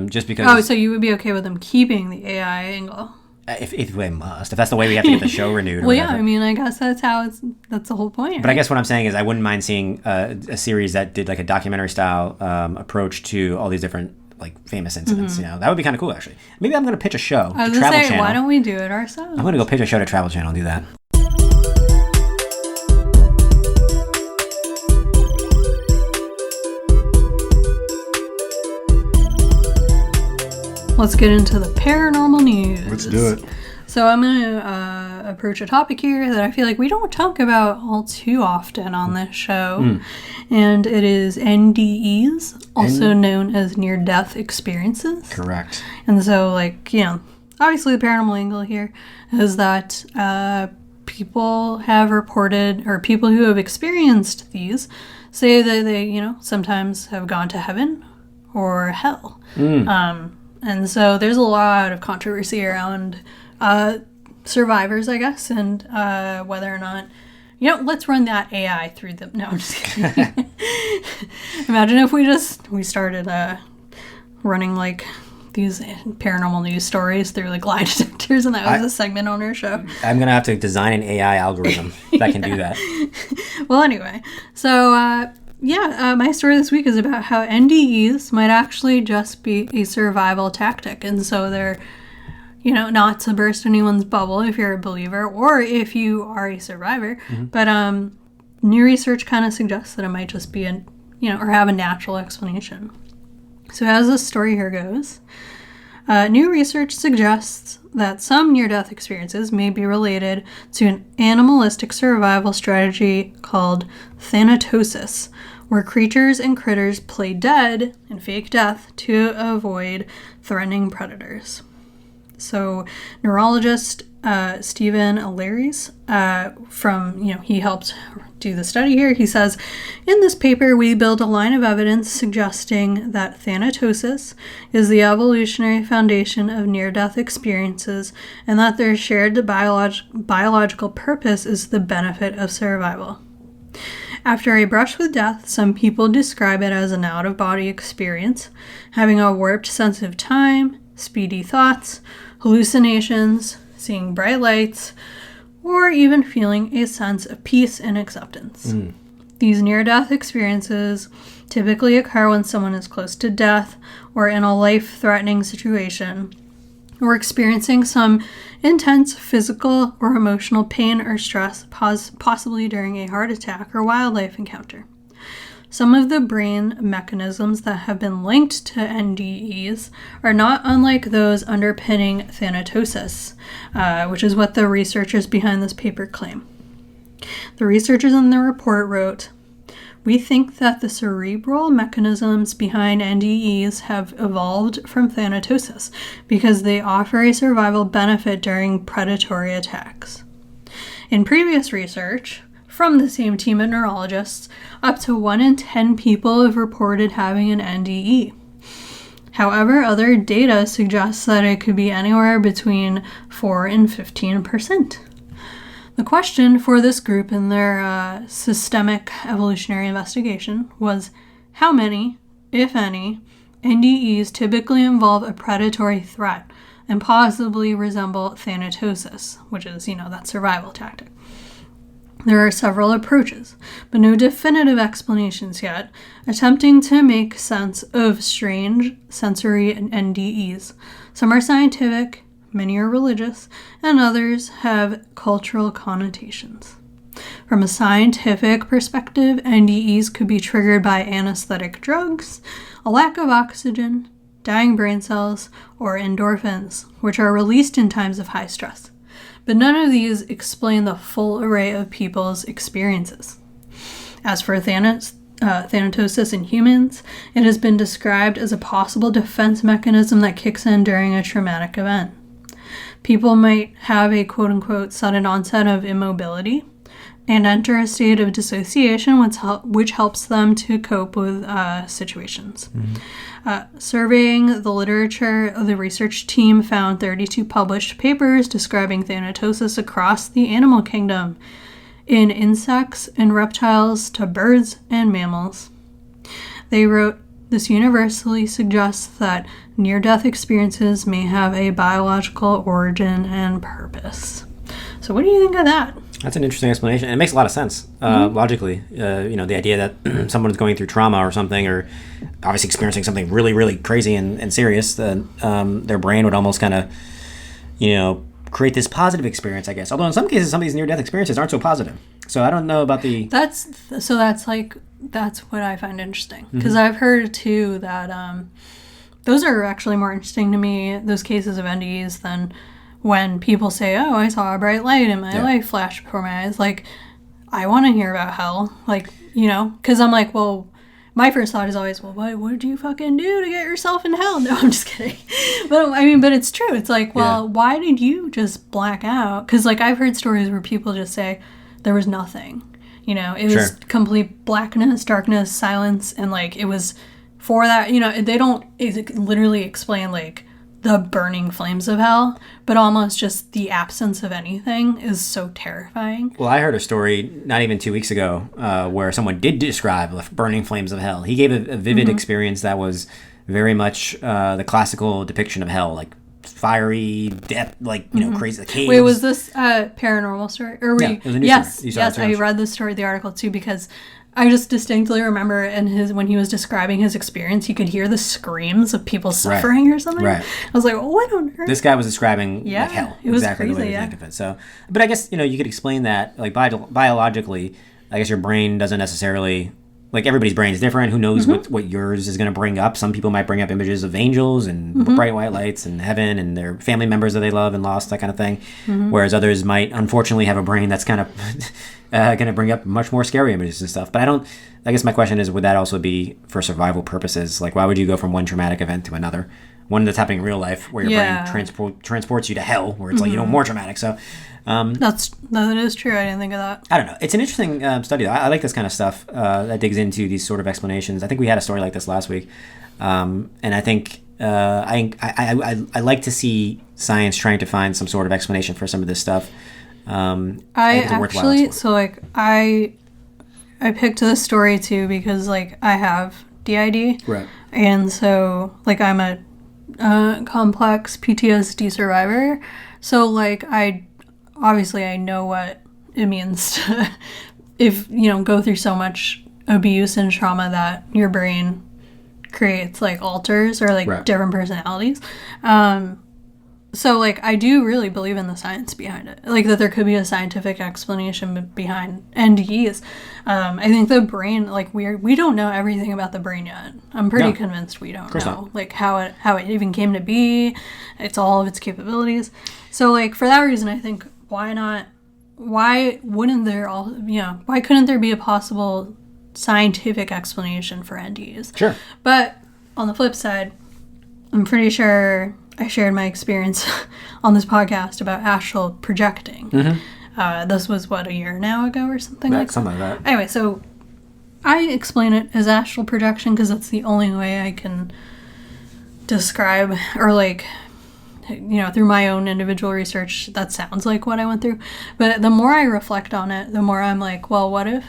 Just because. Oh, so you would be okay with them keeping the AI angle? If we must. If that's the way we have to get the show renewed. Well, I mean, I guess that's the whole point. But right? I guess what I'm saying is I wouldn't mind seeing a series that did like a documentary style approach to all these different like famous incidents. That would be kind of cool, actually. Maybe I'm going to pitch a show to Travel Channel. Why don't we do it ourselves? I'm going to go pitch a show to Travel Channel and do that. Let's get into the paranormal news. Let's do it. So I'm going to approach a topic here that I feel like we don't talk about all too often on this show. And it is NDEs, also known as near-death experiences. Correct. And so, like, obviously the paranormal angle here is that people have reported, or people who have experienced these, say that they, sometimes have gone to heaven or hell. And so there's a lot of controversy around survivors, I guess, and whether or not, let's run that AI through them. No, I'm just kidding. Imagine if we started running like these paranormal news stories through like lie detectors, and that was a segment on our show. I'm going to have to design an AI algorithm that can do that. Well, anyway, so... my story this week is about how NDEs might actually just be a survival tactic. And so they're, not to burst anyone's bubble if you're a believer or if you are a survivor, but new research kind of suggests that it might just be or have a natural explanation. So as the story here goes, new research suggests that some near-death experiences may be related to an animalistic survival strategy called thanatosis, where creatures and critters play dead and fake death to avoid threatening predators. So neurologist Stephen Alaries he helped do the study here. He says, in this paper, we build a line of evidence suggesting that thanatosis is the evolutionary foundation of near-death experiences and that their shared biological purpose is the benefit of survival. After a brush with death, some people describe it as an out-of-body experience, having a warped sense of time, speedy thoughts, hallucinations, seeing bright lights, or even feeling a sense of peace and acceptance. These near-death experiences typically occur when someone is close to death or in a life-threatening situation, or experiencing some intense physical or emotional pain or stress, possibly during a heart attack or wildlife encounter. Some of the brain mechanisms that have been linked to NDEs are not unlike those underpinning thanatosis, which is what the researchers behind this paper claim. The researchers in the report wrote, "We think that the cerebral mechanisms behind NDEs have evolved from thanatosis because they offer a survival benefit during predatory attacks." In previous research, from the same team of neurologists, up to 1 in 10 people have reported having an NDE. However, other data suggests that it could be anywhere between 4 and 15%. The question for this group in their systemic evolutionary investigation was how many, if any, NDEs typically involve a predatory threat and possibly resemble thanatosis, which is, that survival tactic. There are several approaches, but no definitive explanations yet, attempting to make sense of strange sensory NDEs. Some are scientific, many are religious, and others have cultural connotations. From a scientific perspective, NDEs could be triggered by anesthetic drugs, a lack of oxygen, dying brain cells, or endorphins, which are released in times of high stress. But none of these explain the full array of people's experiences. As for thanatosis in humans, it has been described as a possible defense mechanism that kicks in during a traumatic event. People might have a quote-unquote sudden onset of immobility and enter a state of dissociation, which helps them to cope with situations. Surveying the literature, the research team found 32 published papers describing thanatosis across the animal kingdom, in insects and reptiles to birds and mammals. They wrote, "This universally suggests that near-death experiences may have a biological origin and purpose." So what do you think of that? That's an interesting explanation. It makes a lot of sense, logically. The idea that someone's going through trauma or something, or obviously experiencing something really, really crazy and serious, that their brain would almost kind of, create this positive experience, I guess. Although in some cases, some of these near-death experiences aren't so positive. So I don't know about the... That's what I find interesting. Because I've heard, too, that those are actually more interesting to me, those cases of NDEs, than when people say, "Oh, I saw a bright light in my life flash before my eyes." Like, I want to hear about hell. Like, because I'm like, well, my first thought is always, well, what did you fucking do to get yourself in hell? No, I'm just kidding. But it's true. It's like, well, why did you just black out? Because, like, I've heard stories where people just say there was nothing. It was complete blackness, darkness, silence, and, like, it was for that, they don't literally explain, like, the burning flames of hell, but almost just the absence of anything is so terrifying. Well, I heard a story not even 2 weeks ago where someone did describe the burning flames of hell. He gave a vivid experience that was very much the classical depiction of hell, like fiery death, like, crazy caves. Wait, was this a paranormal story? Or it was a news story. Yes, I read the article too, because I just distinctly remember when he was describing his experience, he could hear the screams of people suffering or something. Right. I was like, well, what on earth? This guy was describing like hell. It was exactly crazy, the way to think of it. So, but I guess, you could explain that, like, biologically, I guess your brain doesn't necessarily, like everybody's brain is different. Who knows what yours is going to bring up? Some people might bring up images of angels and bright white lights and heaven and their family members that they love and lost, that kind of thing. Whereas others might unfortunately have a brain that's kind of going to bring up much more scary images and stuff. But I guess my question is, would that also be for survival purposes? Like, why would you go from one traumatic event to another? One that's happening in real life where your brain transports you to hell, where it's like, more traumatic. So that is true. I didn't think of that. I don't know. It's an interesting study, though. I like this kind of stuff that digs into these sort of explanations. I think we had a story like this last week, and I think I like to see science trying to find some sort of explanation for some of this stuff. I picked this story too because like I have DID, right? And so like I'm a complex PTSD survivor, so like I know what it means to go through so much abuse and trauma that your brain creates like alters or like different personalities. So like I do really believe in the science behind it, like that there could be a scientific explanation behind NDEs. I think the brain, like we don't know everything about the brain yet. I'm pretty convinced we don't know like how it even came to be. It's all of its capabilities. So like for that reason, I think why couldn't there be a possible scientific explanation for NDEs? Sure. But on the flip side, I'm pretty sure I shared my experience on this podcast about astral projecting. This was, a year now ago or something like that? Something like that. Anyway, so I explain it as astral projection because that's the only way I can describe, or like, through my own individual research, that sounds like what I went through. But the more I reflect on it, the more I'm like, well, what if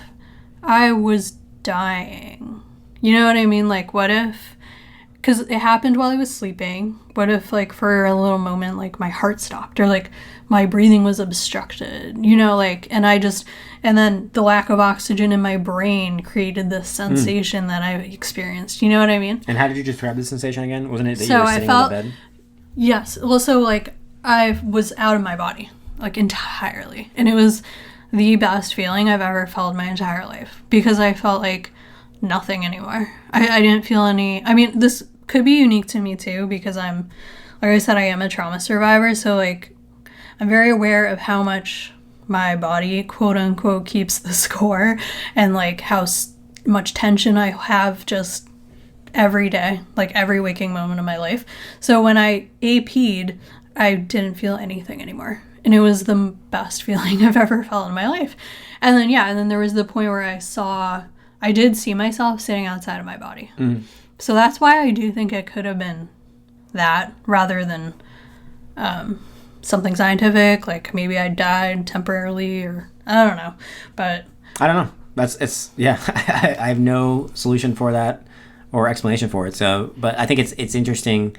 I was dying? You know what I mean? Like, what if... Because it happened while I was sleeping. What if, like, for a little moment, like, my heart stopped or, like, my breathing was obstructed, and then the lack of oxygen in my brain created this sensation that I experienced. You know what I mean? And how did you describe the sensation again? Wasn't it that you were sitting on the bed? Yes. Well, so, like, I was out of my body, like, entirely. And it was the best feeling I've ever felt in my entire life because I felt like nothing anymore. I didn't feel any... I mean, this could be unique to me too because I'm, like I said, I am a trauma survivor, so like I'm very aware of how much my body, quote unquote, keeps the score and like how much tension I have just every day, like every waking moment of my life. So when I AP'd, I didn't feel anything anymore. And it was the best feeling I've ever felt in my life. And then there was the point where I did see myself sitting outside of my body. So that's why I do think it could have been that rather than something scientific, like maybe I died temporarily or I don't know. But I don't know. I have no solution for that or explanation for it. So, but I think it's interesting.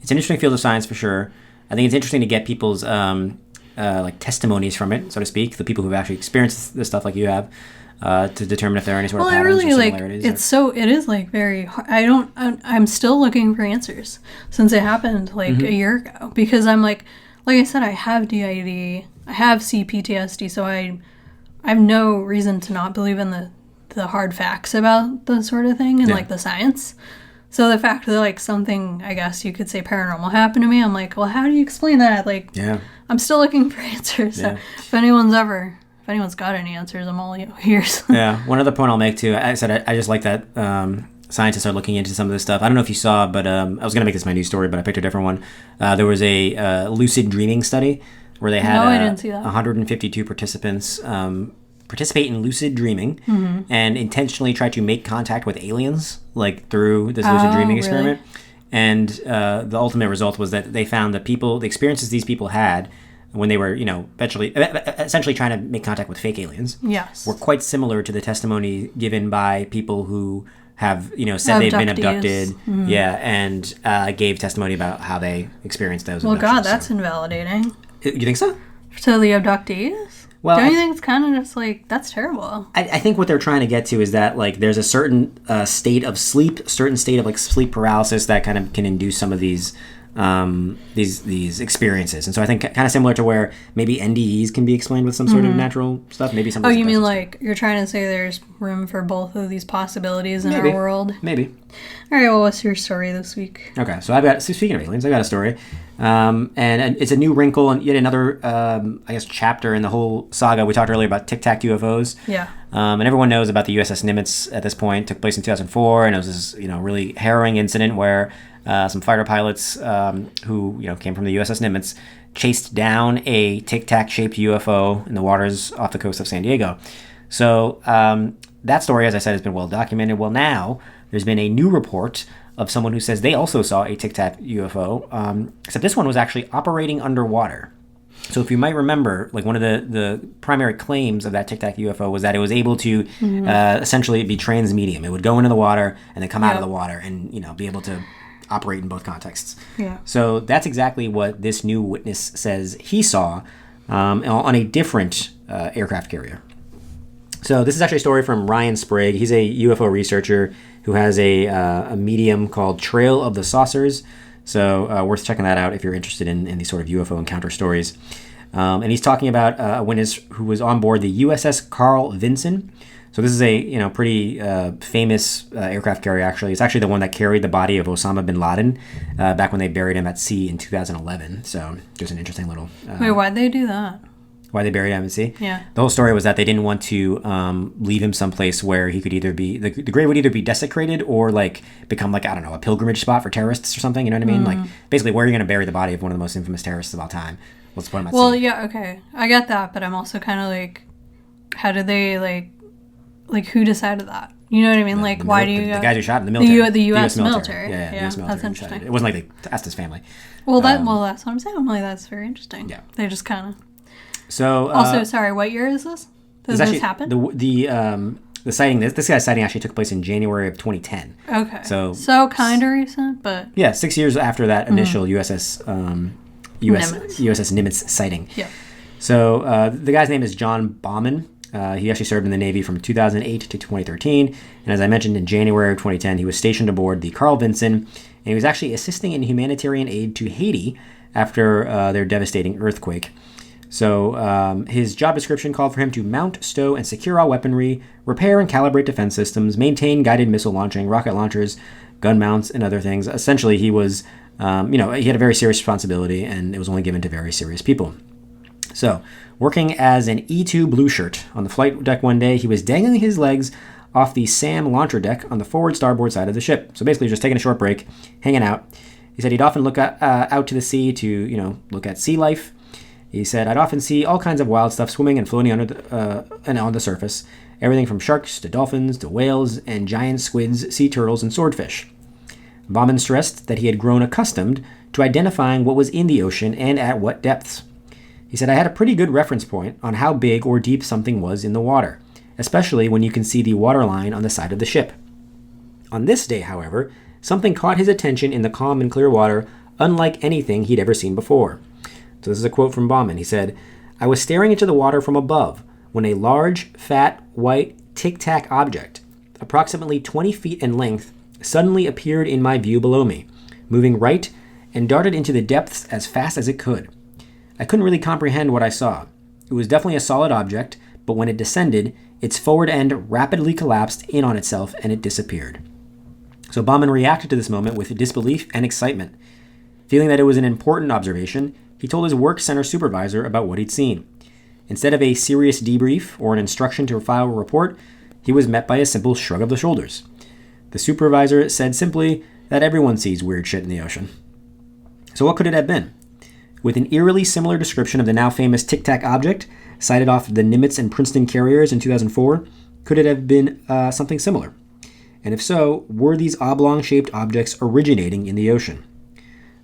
It's an interesting field of science for sure. I think it's interesting to get people's like testimonies from it, so to speak, the people who've actually experienced this stuff like you have. To determine if there are any sort of patterns or similarities. It is like very hard. I'm still looking for answers since it happened like a year ago because I'm like I said, I have DID, I have CPTSD, so I have no reason to not believe in the hard facts about the sort of thing and like the science. So the fact that like something, I guess you could say paranormal happened to me, I'm like, well, how do you explain that? Like, I'm still looking for answers. So if anyone's got any answers, I'm all ears. Yeah. One other point I'll make too, I said I just like that scientists are looking into some of this stuff. I don't know if you saw, but I was going to make this my news story, but I picked a different one. There was a lucid dreaming study where they had I didn't see that. 152 participants participate in lucid dreaming and intentionally try to make contact with aliens, like through this lucid dreaming experiment. Really? And the ultimate result was that they found that the experiences these people had when they were, essentially trying to make contact with fake aliens, were quite similar to the testimony given by people who have, said they've been abducted, and gave testimony about how they experienced those. Well, God, that's invalidating. You think so? So the abductees? Well, don't you think it's kind of just like, that's terrible? I think what they're trying to get to is that like there's a certain state of sleep, certain state of like sleep paralysis that kind of can induce some of these these experiences. And so I think kind of similar to where maybe NDEs can be explained with some sort of natural stuff. Maybe some. Oh, you mean like you're trying to say there's room for both of these possibilities in our world? Maybe. All right. Well, what's your story this week? Okay, so speaking of aliens, I got a story, and it's a new wrinkle and yet another, I guess, chapter in the whole saga. We talked earlier about Tic Tac UFOs. Yeah. And everyone knows about the USS Nimitz at this point. It took place in 2004, and it was this, really harrowing incident where some fighter pilots who came from the USS Nimitz chased down a Tic Tac shaped UFO in the waters off the coast of San Diego. So that story, as I said, has been well documented. Well, now there's been a new report of someone who says they also saw a Tic Tac UFO, except this one was actually operating underwater. So if you might remember, like one of the primary claims of that Tic Tac UFO was that it was able to essentially be transmedium. It would go into the water and then come out of the water and be able to operate in both contexts. Yeah. So that's exactly what this new witness says he saw on a different aircraft carrier. So this is actually a story from Ryan Sprague. He's a UFO researcher who has a medium called Trail of the Saucers. So worth checking that out if you're interested in these sort of UFO encounter stories. And he's talking about a witness who was on board the USS Carl Vinson. So this is a pretty famous aircraft carrier, actually. It's actually the one that carried the body of Osama bin Laden back when they buried him at sea in 2011. So just an interesting little... Wait, why'd they do that? Why they buried him at sea? Yeah. The whole story was that they didn't want to leave him someplace where he could either be... The grave would either be desecrated or, become, I don't know, a pilgrimage spot for terrorists or something. You know what I mean? Basically, where are you going to bury the body of one of the most infamous terrorists of all time? What's the point of that? Well, yeah, okay. I get that, but I'm also kind of how did they, who decided that? You know what I mean? Why do you... The guys who shot in the military. The U.S. military. Yeah, the U.S. military. That's interesting. It wasn't like they asked his family. Well, that's what I'm saying. That's very interesting. Yeah. They just kind of... So... also, sorry, what year is this? Does this happen? The sighting, this guy's sighting actually took place in January of 2010. Okay. So kind of recent, but... Yeah, 6 years after that initial USS Nimitz sighting. Yeah. So the guy's name is John Bauman. He actually served in the Navy from 2008 to 2013. And as I mentioned, in January of 2010, he was stationed aboard the Carl Vinson. And he was actually assisting in humanitarian aid to Haiti after their devastating earthquake. So his job description called for him to mount, stow, and secure all weaponry, repair and calibrate defense systems, maintain guided missile launching, rocket launchers, gun mounts, and other things. Essentially, he was, he had a very serious responsibility, and it was only given to very serious people. So, working as an E-2 blue shirt on the flight deck one day, he was dangling his legs off the SAM launcher deck on the forward starboard side of the ship. So basically just taking a short break, hanging out. He said he'd often look out to the sea to, look at sea life. He said, I'd often see all kinds of wild stuff swimming and floating under and on the surface. Everything from sharks to dolphins to whales and giant squids, sea turtles, and swordfish. Bauman stressed that he had grown accustomed to identifying what was in the ocean and at what depths. He said, I had a pretty good reference point on how big or deep something was in the water, especially when you can see the waterline on the side of the ship. On this day, however, something caught his attention in the calm and clear water, unlike anything he'd ever seen before. So this is a quote from Bauman. He said, I was staring into the water from above when a large, fat, white, tic-tac object, approximately 20 feet in length, suddenly appeared in my view below me, moving right and darted into the depths as fast as it could. I couldn't really comprehend what I saw. It was definitely a solid object, but when it descended, its forward end rapidly collapsed in on itself and it disappeared. So Bauman reacted to this moment with disbelief and excitement. Feeling that it was an important observation, he told his work center supervisor about what he'd seen. Instead of a serious debrief or an instruction to file a report, he was met by a simple shrug of the shoulders. The supervisor said simply that everyone sees weird shit in the ocean. So what could it have been? With an eerily similar description of the now famous Tic Tac object, sighted off the Nimitz and Princeton carriers in 2004, could it have been something similar? And if so, were these oblong-shaped objects originating in the ocean?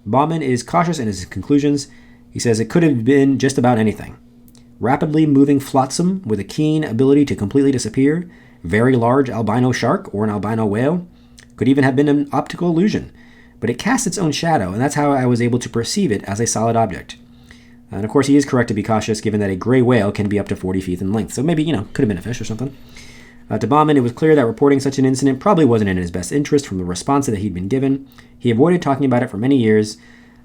Bauman is cautious in his conclusions. He says it could have been just about anything. Rapidly moving flotsam with a keen ability to completely disappear, very large albino shark or an albino whale, could even have been an optical illusion. But it casts its own shadow, and that's how I was able to perceive it as a solid object. And of course, he is correct to be cautious, given that a gray whale can be up to 40 feet in length. So maybe, could have been a fish or something. To Bauman, it was clear that reporting such an incident probably wasn't in his best interest from the response that he'd been given. He avoided talking about it for many years,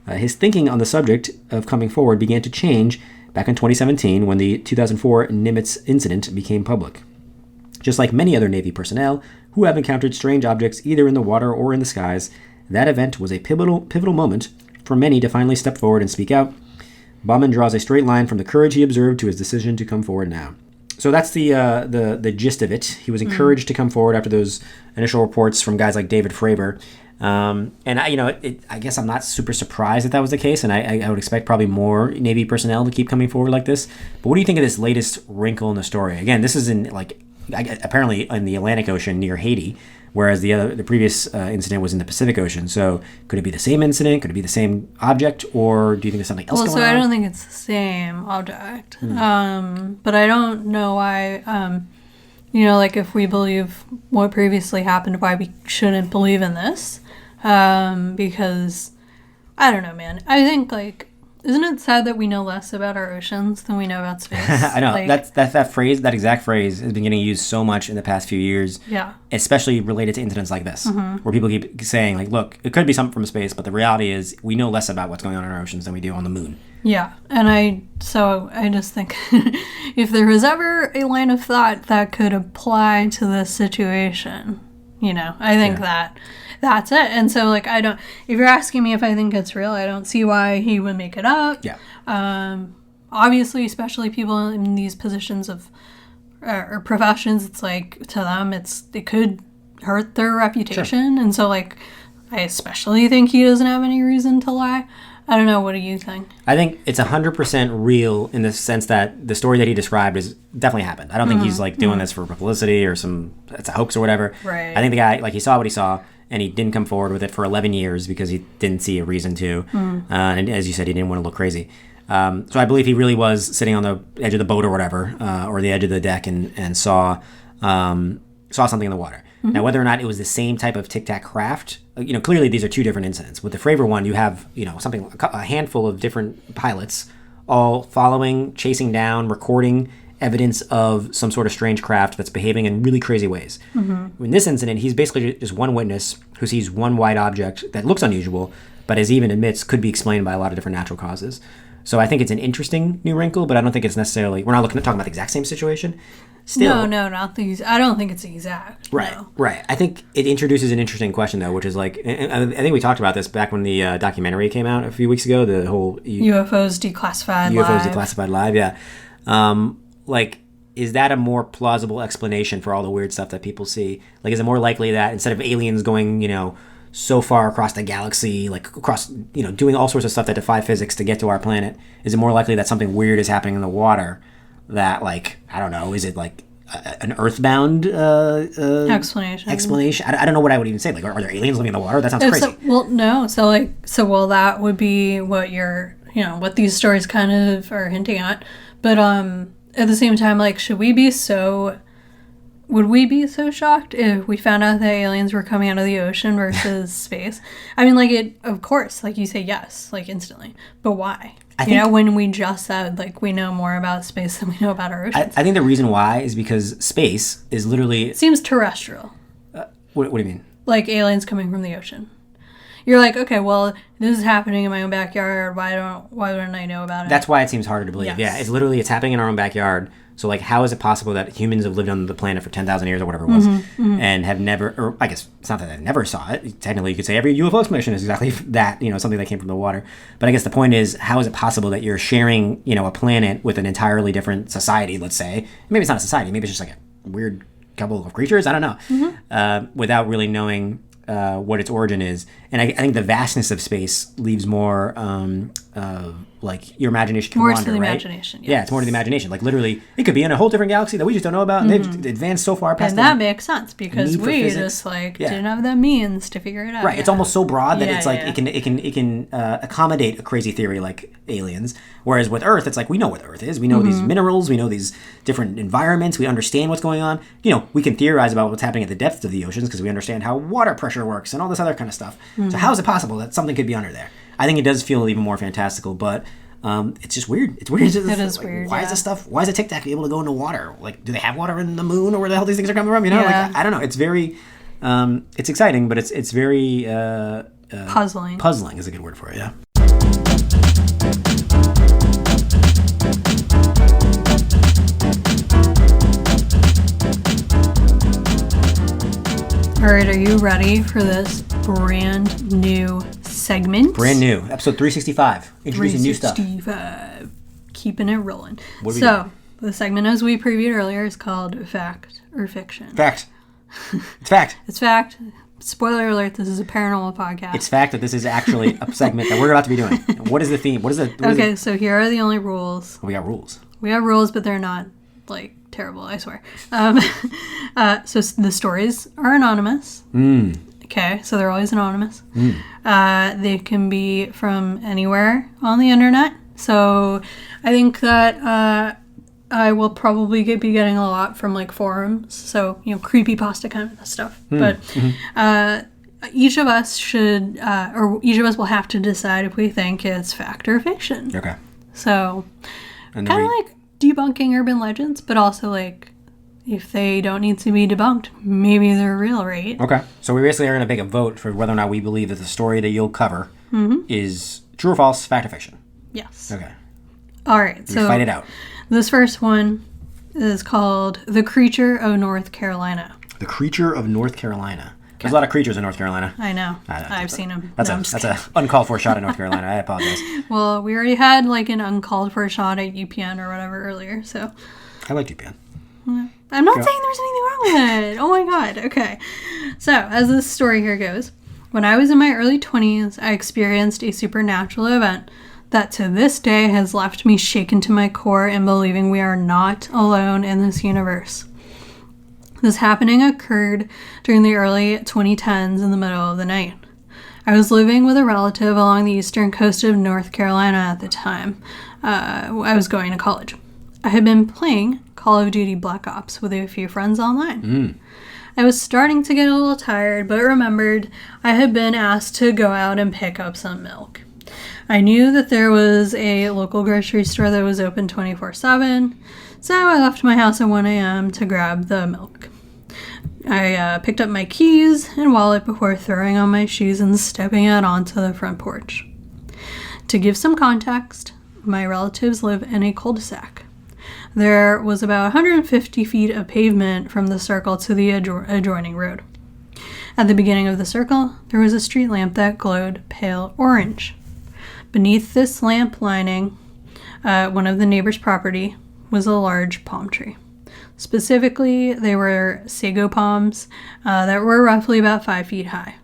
His thinking on the subject of coming forward began to change back in 2017 when the 2004 Nimitz incident became public. Just like many other Navy personnel who have encountered strange objects either in the water or in the skies, that event was a pivotal moment for many to finally step forward and speak out. Baumann draws a straight line from the courage he observed to his decision to come forward now. So that's the gist of it. He was encouraged to come forward after those initial reports from guys like David Fravor. And I guess I'm not super surprised that was the case, and I would expect probably more Navy personnel to keep coming forward like this. But what do you think of this latest wrinkle in the story? Again, this is apparently in the Atlantic Ocean near Haiti, whereas the previous incident was in the Pacific Ocean. So could it be the same incident? Could it be the same object? Or do you think there's something else going on? I don't think it's the same object. But I don't know why, if we believe what previously happened, why we shouldn't believe in this. Because, I don't know, man. I think, isn't it sad that we know less about our oceans than we know about space? I know. That exact phrase has been getting used so much in the past few years. Yeah. Especially related to incidents like this, where people keep saying, look, it could be something from space, but the reality is we know less about what's going on in our oceans than we do on the moon. Yeah. And I just think if there was ever a line of thought that could apply to this situation, I think that's it. And so, if you're asking me if I think it's real, I don't see why he would make it up. Yeah. Obviously, especially people in these positions of, or professions, it's to them, it could hurt their reputation. Sure. And so, I especially think he doesn't have any reason to lie. I don't know. What do you think? I think it's 100% real in the sense that the story that he described is definitely happened. I don't think he's doing this for publicity or it's a hoax or whatever. Right. I think the guy, he saw what he saw, and he didn't come forward with it for 11 years because he didn't see a reason to. And as you said, he didn't want to look crazy. So I believe he really was sitting on the edge of the boat or whatever, or the edge of the deck, and saw something in the water. Now, whether or not it was the same type of tic-tac craft, clearly these are two different incidents. With the Fravor one, you have, a handful of different pilots all following, chasing down, recording evidence of some sort of strange craft that's behaving in really crazy ways. In this incident, he's basically just one witness who sees one white object that looks unusual, but as he even admits, could be explained by a lot of different natural causes. So I think it's an interesting new wrinkle, but I don't think it's necessarily, we're not talking about the exact same situation. Still, no, not these. I don't think it's exact. Right, no. Right. I think it introduces an interesting question, though, which is I think we talked about this back when the documentary came out a few weeks ago, the whole UFOs Declassified Live, yeah. Is that a more plausible explanation for all the weird stuff that people see? Is it more likely that instead of aliens going, so far across the galaxy, across, doing all sorts of stuff that defy physics to get to our planet, is it more likely that something weird is happening in the water that, I don't know, is it an earthbound explanation? I don't know what I would even say. Are there aliens living in the water? That sounds crazy. No. So that would be what what these stories kind of are hinting at. But at the same time, would we be so shocked if we found out that aliens were coming out of the ocean versus space? I mean, of course, you say yes, instantly. But why? When we just said, we know more about space than we know about our oceans. I think the reason why is because space is literally... It seems terrestrial. What do you mean? Aliens coming from the ocean. You're okay, well, this is happening in my own backyard. Why wouldn't I know about it? That's why it seems harder to believe. Yes. Yeah, it's happening in our own backyard. So, how is it possible that humans have lived on the planet for 10,000 years or whatever it was, and have never, or I guess it's not that they never saw it. Technically, you could say every UFO explanation is exactly that, something that came from the water. But I guess the point is, how is it possible that you're sharing, a planet with an entirely different society, let's say? Maybe it's not a society. Maybe it's just a weird couple of creatures. I don't know. Without really knowing what its origin is. And I think the vastness of space leaves more your imagination can wander, right? More to the imagination, yes. Yeah, it's more to the imagination. Literally, it could be in a whole different galaxy that we just don't know about, and they've advanced so far past. And that makes sense because we just didn't have the means to figure it out. Right, it's almost so broad that it can accommodate a crazy theory like aliens. Whereas with Earth, it's we know what Earth is. We know these minerals. We know these different environments. We understand what's going on. We can theorize about what's happening at the depths of the oceans because we understand how water pressure works and all this other kind of stuff. So how is it possible that something could be under there? I think it does feel even more fantastical, but it's just weird. It's weird. It is weird. Why is this stuff? Why is a Tic Tac able to go into water? Do they have water in the moon, or where the hell these things are coming from? I don't know. It's very, it's exciting, but it's very puzzling. Puzzling is a good word for it. Yeah. All right, are you ready for this brand new segment? Brand new. Episode 365. Introducing new stuff. 365. Keeping it rolling. What are we So, the segment as we previewed earlier is called Fact or Fiction. Fact. It's fact. It's fact. Spoiler alert, this is a paranormal podcast. It's fact that this is actually a segment that we're about to be doing. What is the theme? Okay, so here are the only rules. We got rules. We have rules, but they're not, like, terrible, I swear. So the stories are anonymous. Okay, so they're always anonymous. They can be from anywhere on the internet. So I think that I will probably be getting a lot from, like, forums. So, creepypasta kind of stuff. But each of us should, or each of us will have to decide if we think it's fact or fiction. Okay. So, kind of like debunking urban legends, but also, like, if they don't need to be debunked, maybe they're real, right? Okay. So we basically are going to make a vote for whether or not we believe that the story that you'll cover is true or false, fact or fiction. Yes. Okay. All right. So fight it out. This first one is called The Creature of North Carolina. The Creature of North Carolina. There's a lot of creatures in North Carolina. I know. I've seen them. That's an uncalled for shot at North Carolina. I apologize. Well, we already had, like, an uncalled for shot at UPN or whatever earlier, so. I like UPN. I'm not saying there's anything wrong with it. Oh my god. Okay. So, as this story here goes, when I was in my early 20s, I experienced a supernatural event that to this day has left me shaken to my core and believing we are not alone in this universe. This happening occurred during the early 2010s in the middle of the night. I was living with a relative along the eastern coast of North Carolina at the time. I was going to college. I had been playing Call of Duty Black Ops with a few friends online. I was starting to get a little tired, but remembered I had been asked to go out and pick up some milk. I knew that there was a local grocery store that was open 24/7, so I left my house at 1 a.m. to grab the milk. I picked up my keys and wallet before throwing on my shoes and stepping out onto the front porch. To give some context, my relatives live in a cul-de-sac. There was about 150 feet of pavement from the circle to the adjoining road. At the beginning of the circle, there was a street lamp that glowed pale orange. Beneath this lamp lining, one of the neighbor's property, was a large palm tree. Specifically, they were sago palms that were roughly about 5 feet high.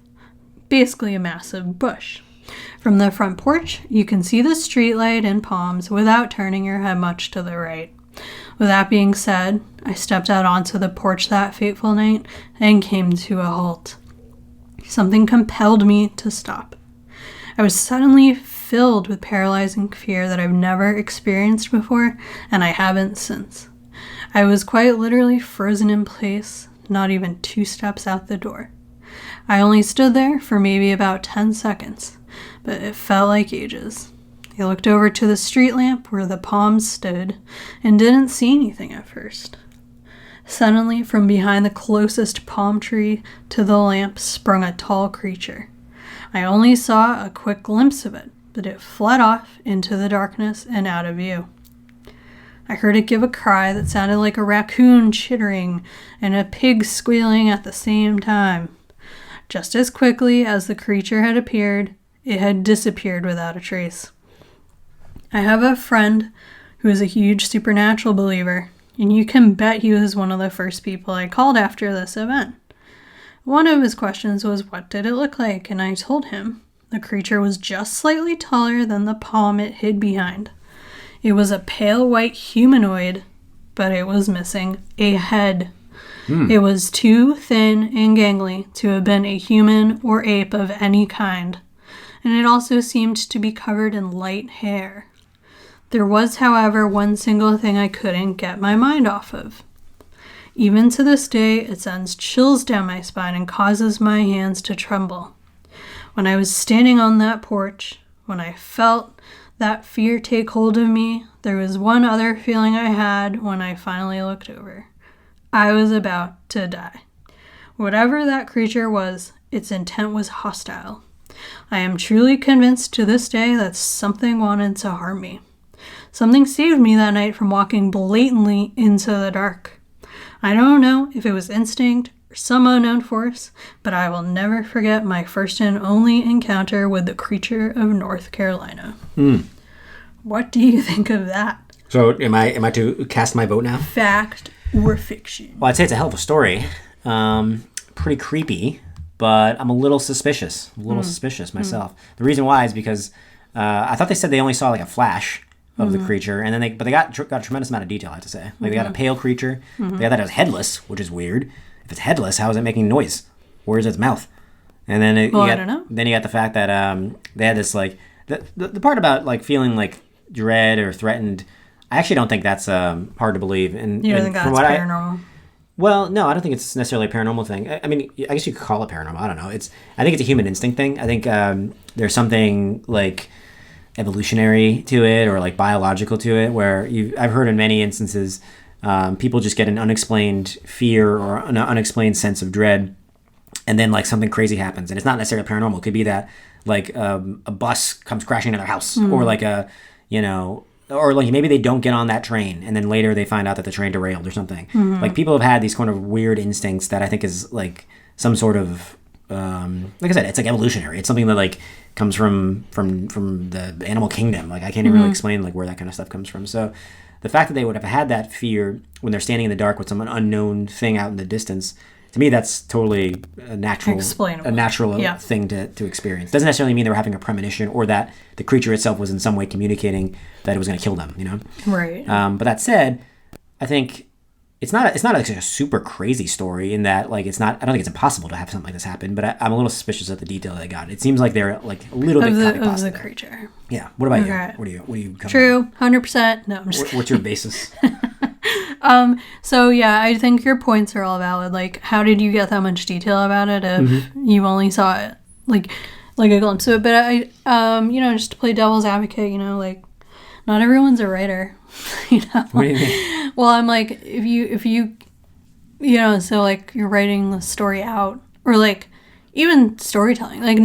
Basically a massive bush. From the front porch, you can see the streetlight and palms without turning your head much to the right. With that being said, I stepped out onto the porch that fateful night and came to a halt. Something compelled me to stop. I was suddenly filled with paralyzing fear that I've never experienced before, and I haven't since. I was quite literally frozen in place, not even 2 steps out the door. I only stood there for maybe about 10 seconds, but it felt like ages. I looked over to the street lamp where the palms stood and didn't see anything at first. Suddenly, from behind the closest palm tree to the lamp sprung a tall creature. I only saw a quick glimpse of it, but it fled off into the darkness and out of view. I heard it give a cry that sounded like a raccoon chittering and a pig squealing at the same time. Just as quickly as the creature had appeared, it had disappeared without a trace. I have a friend who is a huge supernatural believer, and you can bet he was one of the first people I called after this event. One of his questions was, what did it look like? And I told him the creature was just slightly taller than the palm it hid behind. It was a pale white humanoid, but it was missing a head. It was too thin and gangly to have been a human or ape of any kind, and it also seemed to be covered in light hair. There was, however, one single thing I couldn't get my mind off of. Even to this day, it sends chills down my spine and causes my hands to tremble. When I was standing on that porch, when I felt that fear take hold of me, there was one other feeling I had when I finally looked over. I was about to die. Whatever that creature was, its intent was hostile. I am truly convinced to this day that something wanted to harm me. Something saved me that night from walking blatantly into the dark. I don't know if it was instinct or some unknown force, but I will never forget my first and only encounter with the creature of North Carolina. What do you think of that? So am I to cast my vote now? Fact or fiction? Well, I'd say it's a hell of a story. Pretty creepy, but I'm a little suspicious. Myself. The reason why is because I thought they said they only saw like a flash of the creature, and then they got a tremendous amount of detail, I have to say. Like they got a pale creature. They got that it was headless, which is weird. If it's headless, how is it making noise? Where's its mouth? And then I don't know. Then you got the fact that they had this like the part about like feeling like dread or threatened. I actually don't think that's hard to believe. And you don't think that's paranormal? Well, no, I don't think it's necessarily a paranormal thing. I mean, I guess you could call it paranormal. I don't know. I think it's a human instinct thing. I think there's something like evolutionary to it or like biological to it where I've heard in many instances people just get an unexplained fear or an unexplained sense of dread, and then like something crazy happens, and it's not necessarily paranormal. It could be that like a bus comes crashing into their house, or like or like maybe they don't get on that train, and then later they find out that the train derailed or something. Like people have had these kind of weird instincts that I think is like some sort of like I said, it's like evolutionary. It's something that like comes from the animal kingdom. Like I can't even really explain like where that kind of stuff comes from. So the fact that they would have had that fear when they're standing in the dark with some unknown thing out in the distance, to me, that's totally a natural thing to experience. Doesn't necessarily mean they were having a premonition or that the creature itself was in some way communicating that it was going to kill them. Right. But that said, I think it's not like a super crazy story in that like it's not. I don't think it's impossible to have something like this happen. But I'm a little suspicious of the detail they got. It seems like they're like a little bit of the creature. Yeah. What about you? What do you? True. 100%. No, I'm just kidding. What's your basis? So yeah, I think your points are all valid. Like, how did you get that much detail about it if you only saw it like a glimpse of it? But I, just to play devil's advocate, like, not everyone's a writer. What do you mean? Well, I'm like, if you, so like you're writing the story out, or like even storytelling. Like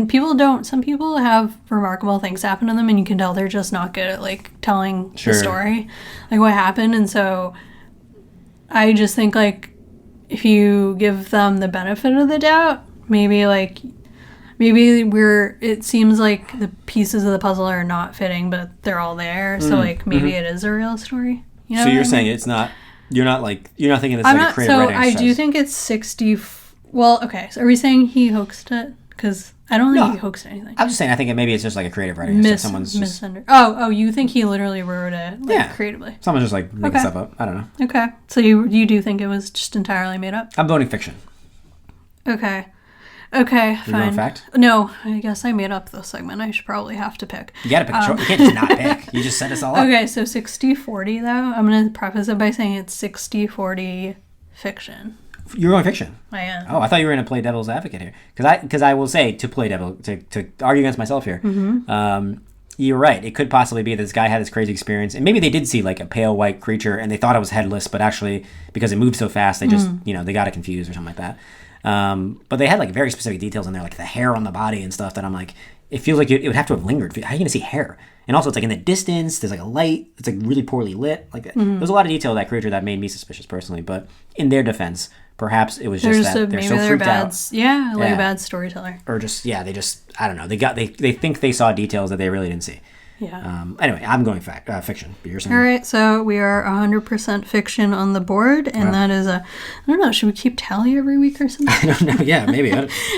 some people have remarkable things happen to them, and you can tell they're just not good at like telling the story, like what happened, and so. I just think, like, if you give them the benefit of the doubt, maybe it seems like the pieces of the puzzle are not fitting, but they're all there. So, like, maybe it is a real story. So you're saying it's not, you're not thinking it's like a creative writing exercise. I do think it's 60, well, okay. So are we saying he hoaxed it? Because I don't think he hoaxed anything. I'm just saying, I think maybe it's just like a creative writing exercise. Oh, you think he literally wrote it creatively? Someone's just like making stuff up. I don't know. Okay. So you do think it was just entirely made up? I'm voting fiction. Okay, fine. You're going fact? No, I guess I made up the segment. I should probably have to pick. You gotta pick a choice. You can't just not pick. You just set us all up. Okay, so 60-40 though. I'm going to preface it by saying it's 60-40 fiction. You're going fiction. I am. Oh, I thought you were going to play devil's advocate here. Because I will say, to argue against myself here, you're right. It could possibly be that this guy had this crazy experience, and maybe they did see like a pale white creature, and they thought it was headless, but actually, because it moved so fast, they just, they got it confused or something like that. But they had like very specific details in there, like the hair on the body and stuff that I'm like, it feels like it would have to have lingered. How are you going to see hair? And also, it's like in the distance, there's like a light, it's like really poorly lit. Like there's a lot of detail of that creature that made me suspicious personally, but in their defense, perhaps it was just that they're so freaked out. Yeah, like a bad storyteller. Or just, they just, I don't know. They think they saw details that they really didn't see. Yeah. Anyway, I'm going fiction. But you're saying. All right, so we are 100% fiction on the board, and that is I don't know, should we keep tally every week or something? I don't know. Yeah, maybe.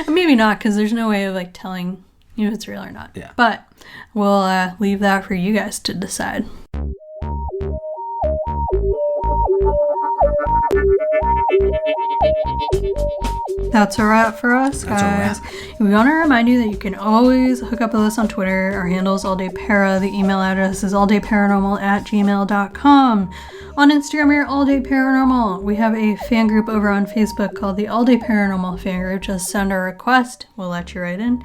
Maybe not, because there's no way of like telling if it's real or not. Yeah. But we'll leave that for you guys to decide. That's a wrap for us, guys. We want to remind you that you can always hook up with us on Twitter. Our handle is alldaypara. The email address is alldayparanormal@gmail.com. On Instagram, we're All Day Paranormal. We have a fan group over on Facebook called the All Day Paranormal Fan Group. Just send a request. We'll let you right in.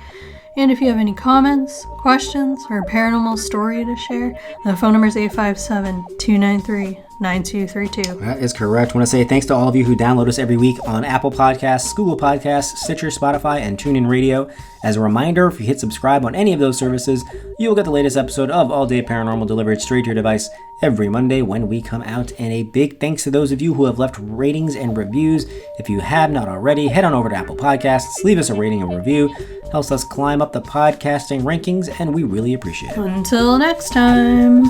And if you have any comments, questions, or a paranormal story to share, the phone number is 857-293-9232. That is correct. I want to say thanks to all of you who download us every week on Apple Podcasts, Google Podcasts, Stitcher, Spotify, and TuneIn Radio. As a reminder, if you hit subscribe on any of those services, you'll get the latest episode of All Day Paranormal delivered straight to your device every Monday when we come out. And a big thanks to those of you who have left ratings and reviews. If you have not already, head on over to Apple Podcasts, leave us a rating and review. Helps us climb up the podcasting rankings, and we really appreciate it. Until next time.